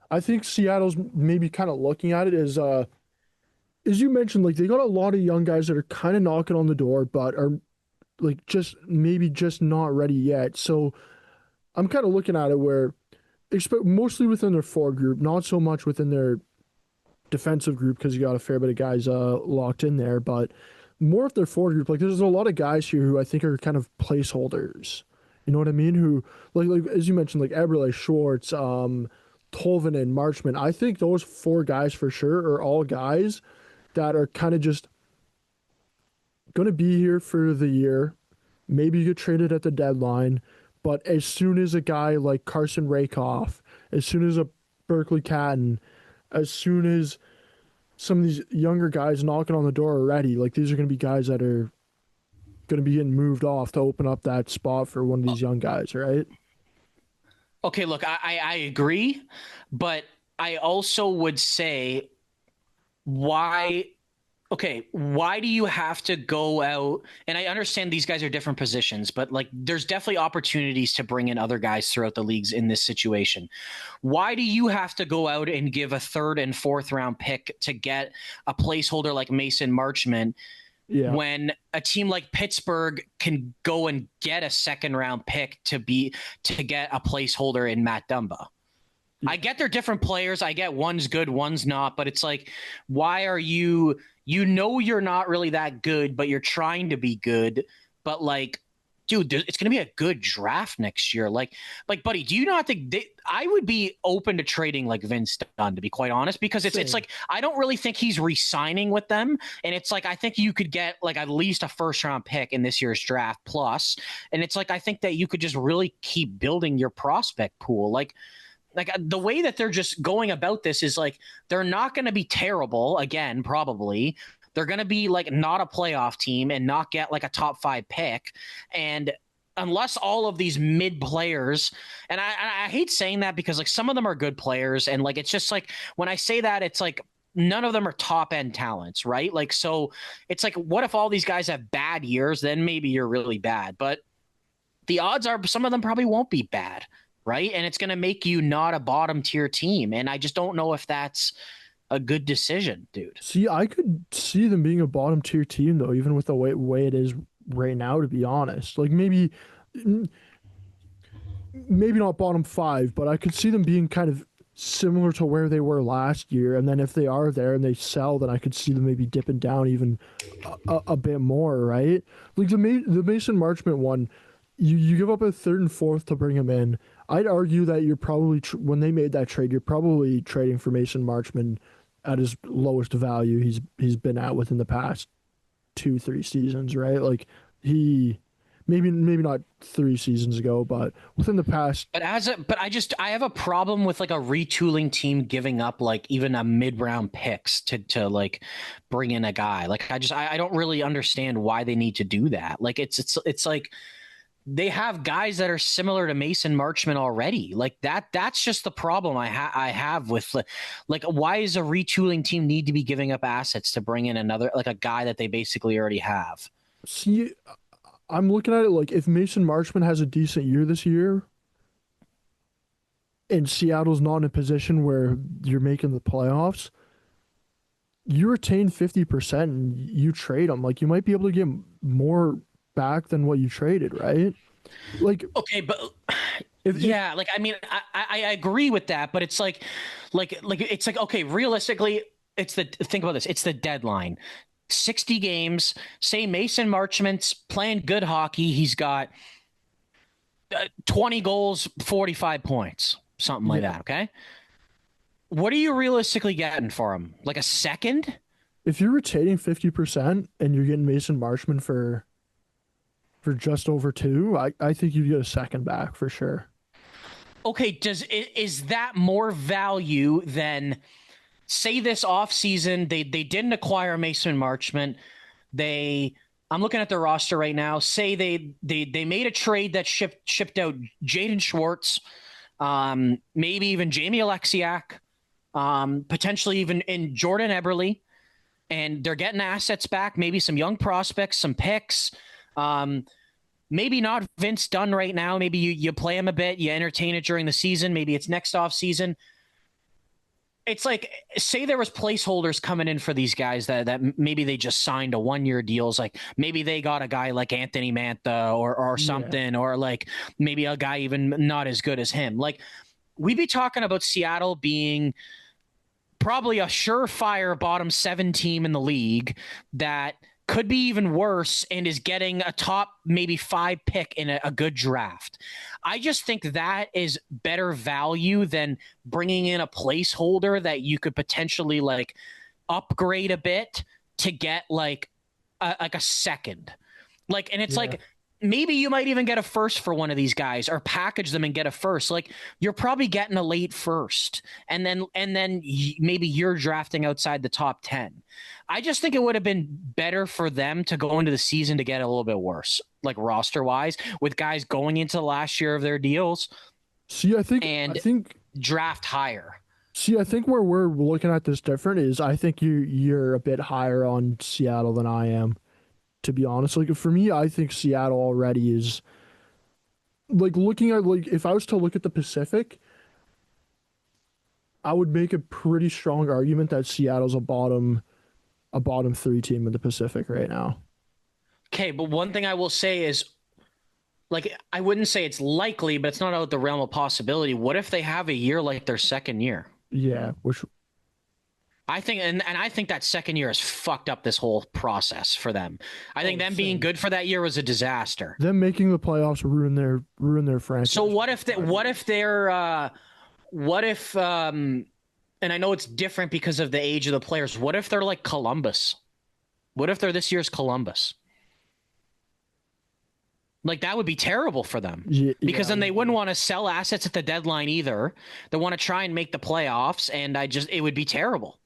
I think Seattle's maybe kind of looking at it as you mentioned, like they got a lot of young guys that are kind of knocking on the door, but are like just not ready yet. So I'm kind of looking at it where mostly within their forward group, not so much within their defensive group, because you got a fair bit of guys locked in there, but more of their forward group. Like there's a lot of guys here who I think are kind of placeholders. You know what I mean? Who like as you mentioned, like Eberle, Schwartz, Tolvanen, Marchment. I think those 4 guys for sure are all guys that are kind of just going to be here for the year. Maybe you get traded at the deadline, but as soon as a guy like Carson Rakoff, as soon as a Berkeley Catton, as soon as some of these younger guys knocking on the door already, like these are going to be guys that are going to be getting moved off to open up that spot for one of these young guys, right? Okay, look, I agree, but I also would say why do you have to go out? And I understand these guys are different positions, but like there's definitely opportunities to bring in other guys throughout the leagues in this situation. Why do you have to go out and give a 3rd and 4th round pick to get a placeholder like Mason Marchment when a team like Pittsburgh can go and get a 2nd round pick to get a placeholder in Matt Dumba? I get they're different players. I get one's good, one's not, but it's like, why are you you're not really that good, but you're trying to be good. But like, dude, it's going to be a good draft next year. Like, buddy, do you not think I would be open to trading like Vince Dunn, to be quite honest, because it's like, I don't really think he's re-signing with them. And it's like, I think you could get like at least a 1st round pick in this year's draft plus. And it's like, I think that you could just really keep building your prospect pool. Like the way that they're just going about this is like, they're not going to be terrible again, probably. They're going to be like not a playoff team and not get like a top 5 pick. And unless all of these mid players, and I hate saying that because like some of them are good players. And like, it's just like, when I say that, it's like, none of them are top end talents, right? Like, so it's like, what if all these guys have bad years? Then maybe you're really bad, but the odds are some of them probably won't be bad. Right. And it's going to make you not a bottom tier team. And I just don't know if that's a good decision, dude. See, I could see them being a bottom tier team, though, even with the way it is right now, to be honest. Like maybe not bottom 5, but I could see them being kind of similar to where they were last year. And then if they are there and they sell, then I could see them maybe dipping down even a bit more, right? Like the Mason Marchment one, you give up a 3rd and 4th to bring him in. I'd argue that you're probably, when they made that trade, you're probably trading for Mason Marchment at his lowest value he's been at within the past 2-3 seasons, right? Like he maybe not 3 seasons ago, but within the past. But I have a problem with like a retooling team giving up like even a mid-round picks to like bring in a guy. Like I don't really understand why they need to do that. Like it's like, they have guys that are similar to Mason Marchment already. Like that's just the problem I have with like, why does a retooling team need to be giving up assets to bring in another, like a guy that they basically already have? See, I'm looking at it like if Mason Marchment has a decent year this year and Seattle's not in a position where you're making the playoffs, you retain 50% and you trade him. Like you might be able to get more back than what you traded, right? Like, okay, but like I mean, I agree with that, but it's like it's like, okay, realistically, think about this, it's the deadline, 60 games. Say Mason Marchment's playing good hockey, he's got 20 goals, 45 points, something like that. Okay, what are you realistically getting for him? Like a 2nd? If you're retaining 50% and you're getting Mason Marchment for just over 2, I think you get a 2nd back for sure. Okay, is that more value than, say, this offseason they didn't acquire Mason Marchment? I'm looking at their roster right now. Say they made a trade that shipped out Jaden Schwartz, maybe even Jamie Alexiak, potentially even in Jordan Eberle, and they're getting assets back, maybe some young prospects, some picks. Maybe not Vince Dunn right now. Maybe you play him a bit, you entertain it during the season. Maybe it's next off season. It's like, say there was placeholders coming in for these guys that maybe they just signed a 1-year deals. Like maybe they got a guy like Anthony Mantha or something, or like maybe a guy even not as good as him. Like we'd be talking about Seattle being probably a surefire bottom 7 team in the league that could be even worse and is getting a top maybe 5 pick in a good draft. I just think that is better value than bringing in a placeholder that you could potentially like upgrade a bit to get like a second. Like, and it's like, maybe you might even get a first for one of these guys or package them and get a first. Like, you're probably getting a late first, and then maybe you're drafting outside the top 10. I just think it would have been better for them to go into the season to get a little bit worse, like roster wise, with guys going into the last year of their deals. See, I think draft higher. See, I think where we're looking at this different is I think you're a bit higher on Seattle than I am, to be honest. Like, for me, I think Seattle already is, like, looking at, like, if I was to look at the Pacific, I would make a pretty strong argument that Seattle's a bottom 3 team in the Pacific right now. Okay, but one thing I will say is, like, I wouldn't say it's likely, but it's not out of the realm of possibility. What if they have a year like their second year? Yeah, which I think, and I think that second year has fucked up this whole process for them. I think them being good for that year was a disaster. Them making the playoffs ruin their franchise. So what if and I know it's different because of the age of the players. What if they're like Columbus? What if they're this year's Columbus? Like, that would be terrible for them, because then they wouldn't want to sell assets at the deadline either. They want to try and make the playoffs, and it would be terrible.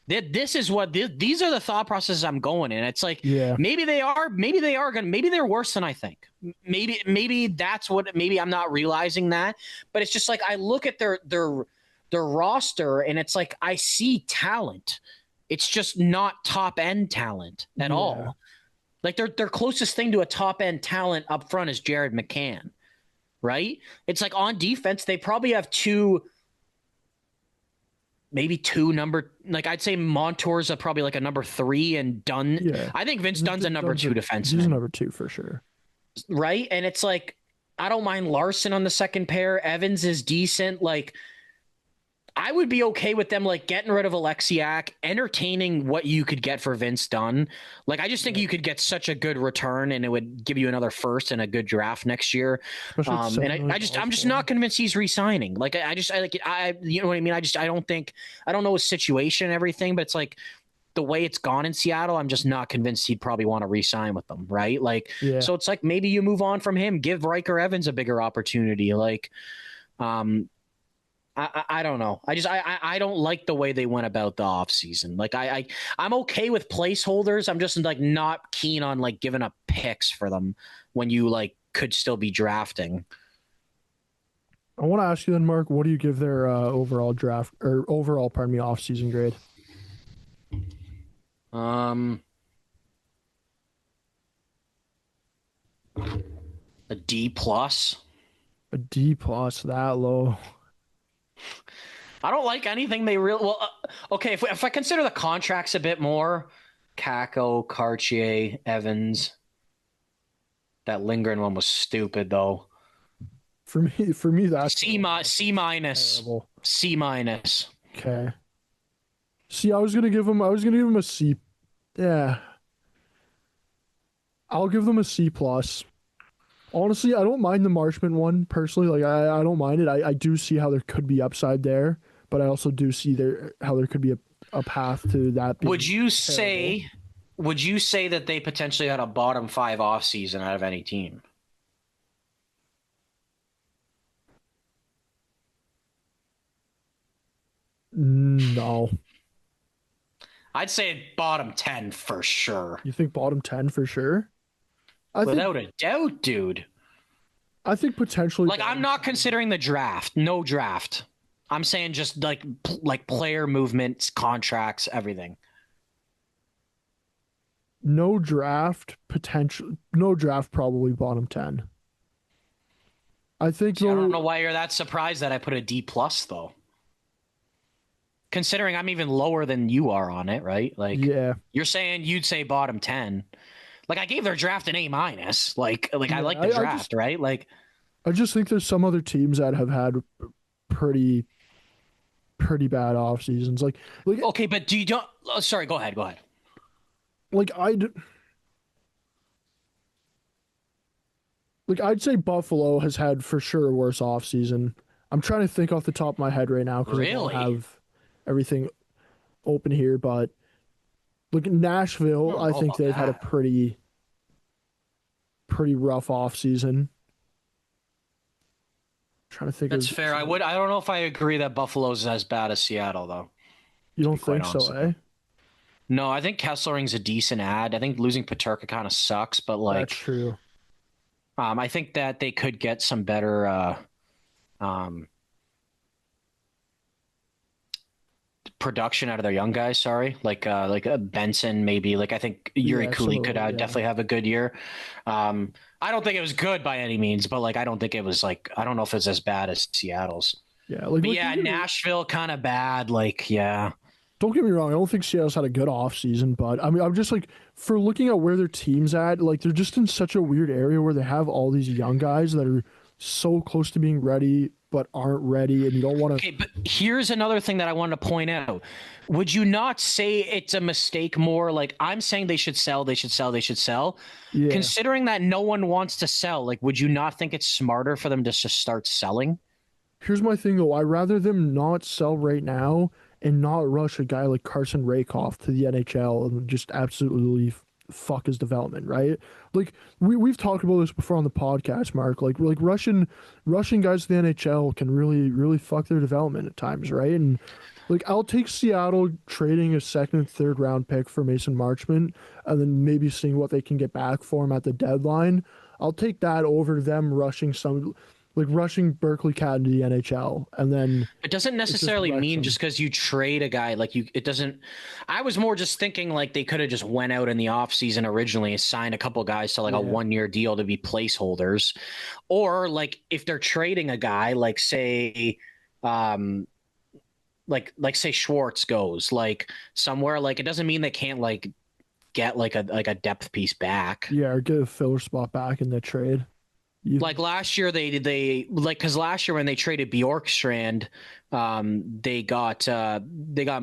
These are the thought processes I'm going in. It's like, maybe they're worse than I think. Maybe that's what, maybe I'm not realizing that, but it's just like, I look at their roster and it's like, I see talent. It's just not top end talent at all. Like, their closest thing to a top end talent up front is Jared McCann, right? It's like, on defense, they probably have maybe two number, like, I'd say Montour's probably like a number 3, and Dunn. Yeah. I think Vince Dunn's a number 2 defenseman. He's a number 2 for sure. Right? And it's like, I don't mind Larson on the second pair. Evans is decent. Like, I would be okay with them, like, getting rid of Alexiak, entertaining what you could get for Vince Dunn. Like, I just think you could get such a good return, and it would give you another first and a good draft next year. And I'm just not convinced he's re-signing. Like, you know what I mean? I don't know his situation and everything, but it's like, the way it's gone in Seattle, I'm just not convinced he'd probably want to re-sign with them. Right? Like, so it's like, maybe you move on from him, give Riker Evans a bigger opportunity. Like, I don't know. I don't like the way they went about the offseason. Like, I'm okay with placeholders. I'm just, like, not keen on, like, giving up picks for them when you, like, could still be drafting. I want to ask you then, Mark, what do you give their overall offseason grade? A D+. A D+, that low. I don't like anything they really. Well, okay, if I consider the contracts a bit more, Kakko, Cartier, Evans. That Lindgren one was stupid, though. For me, that's C minus. Terrible. C minus. Okay. See, I was gonna give him a C. Yeah. I'll give them a C+. Honestly, I don't mind the Marchment one personally. Like, I don't mind it. I do see how there could be upside there, but I also do see how there could be a path to that. Would you say that they potentially had a bottom 5 offseason out of any team? No. I'd say bottom 10 for sure. You think bottom 10 for sure? Without a doubt, dude. I think potentially. Like, I'm not considering the draft. No draft. I'm saying just like player movements, contracts, everything. No draft potential. No draft, probably bottom 10. I think. I don't know why you're that surprised that I put a D+ though. Considering I'm even lower than you are on it, right? Like, you're saying you'd say bottom 10. Like, I gave their draft an A-. Like I like the draft, right? Like, I just think there's some other teams that have had pretty bad off seasons. Like okay, but sorry, go ahead. like I'd say Buffalo has had for sure a worse offseason. I'm trying to think off the top of my head right now because I don't Really? have everything open here, but look, I Nashville, don't I know think about they've had a that. pretty rough offseason. Trying to think That's of fair. I don't know if I agree that Buffalo's as bad as Seattle, though. you To don't be quite think so, honest with you. eh? No, I think Kessering's a decent ad. I think losing Paterka kind of sucks, but That's like, true. I think that they could get some better um, production out of their young guys. Sorry, like Benson maybe. Like I think Yuri Yeah, some Cooley of could them, yeah. definitely have a good year. I don't think it was good by any means, but like I don't think it was like I don't know if it's as bad as Seattle's. Yeah, But yeah, Nashville kind of bad. Like yeah, don't get me wrong, I don't think Seattle's had a good offseason, but I mean, I'm just like, for looking at where their team's at, like, they're just in such a weird area where they have all these young guys that are so close to being ready, but aren't ready, and you don't want to. okay, but here's another thing that I wanted to point out. Would you not say it's a mistake more? Like I'm saying they should sell, they should sell, they should sell. Yeah. Considering that no one wants to sell, like would you not think it's smarter for them to just start selling? Here's my thing, though. I'd rather them not sell right now and not rush a guy like Carson Rakoff to the NHL and just absolutely fuck his development, right? Like we've talked about this before on the podcast, Mark. Like Russian guys to the NHL can really fuck their development at times, right? And like I'll take Seattle trading a second and third round pick for Mason Marchment and then maybe seeing what they can get back for him at the deadline. I'll take that over them rushing Berkeley Cat into the NHL, and then It doesn't necessarily mean just because you trade a guy like you it doesn't. I was more just thinking like they could have just went out in the offseason originally and signed a couple guys to like a 1-year deal to be placeholders, or like if they're trading a guy like say like say Schwartz goes like somewhere, like it doesn't mean they can't like get like a depth piece back. Yeah, or get a filler spot back in the trade. Like last year they like because last year when they traded Bjorkstrand, they got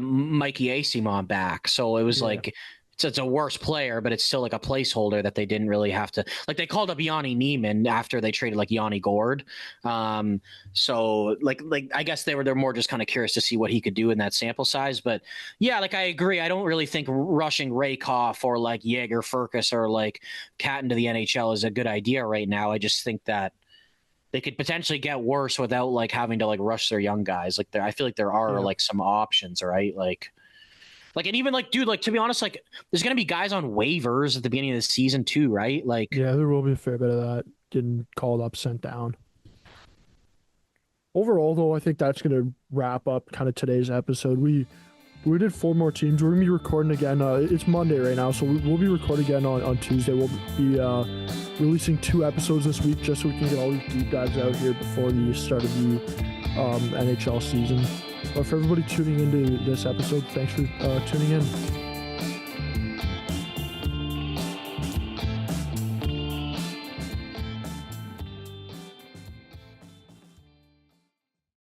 Mikey Asimon back, so it was like it's a worse player, but it's still like a placeholder that they didn't really have to like. They called up Yanni Neiman after they traded like Yanni Gord, so like I guess they're more just kind of curious to see what he could do in that sample size. But yeah, like I agree. I don't really think rushing Rakoff or like Jaeger Furcus or like Cat into the NHL is a good idea right now. I just think that they could potentially get worse without like having to like rush their young guys. Like I feel like there are like some options, right? Like, and even like, dude, like to be honest, like there's gonna be guys on waivers at the beginning of the season too, right? Like, yeah, there will be a fair bit of that getting called up, sent down. Overall, though, I think that's gonna wrap up kind of today's episode. We did 4 more teams. We're gonna be recording again. It's Monday right now, so we'll be recording again on Tuesday. We'll be releasing 2 episodes this week just so we can get all these deep dives out here before the start of the NHL season. But for everybody tuning into this episode, thanks for tuning in.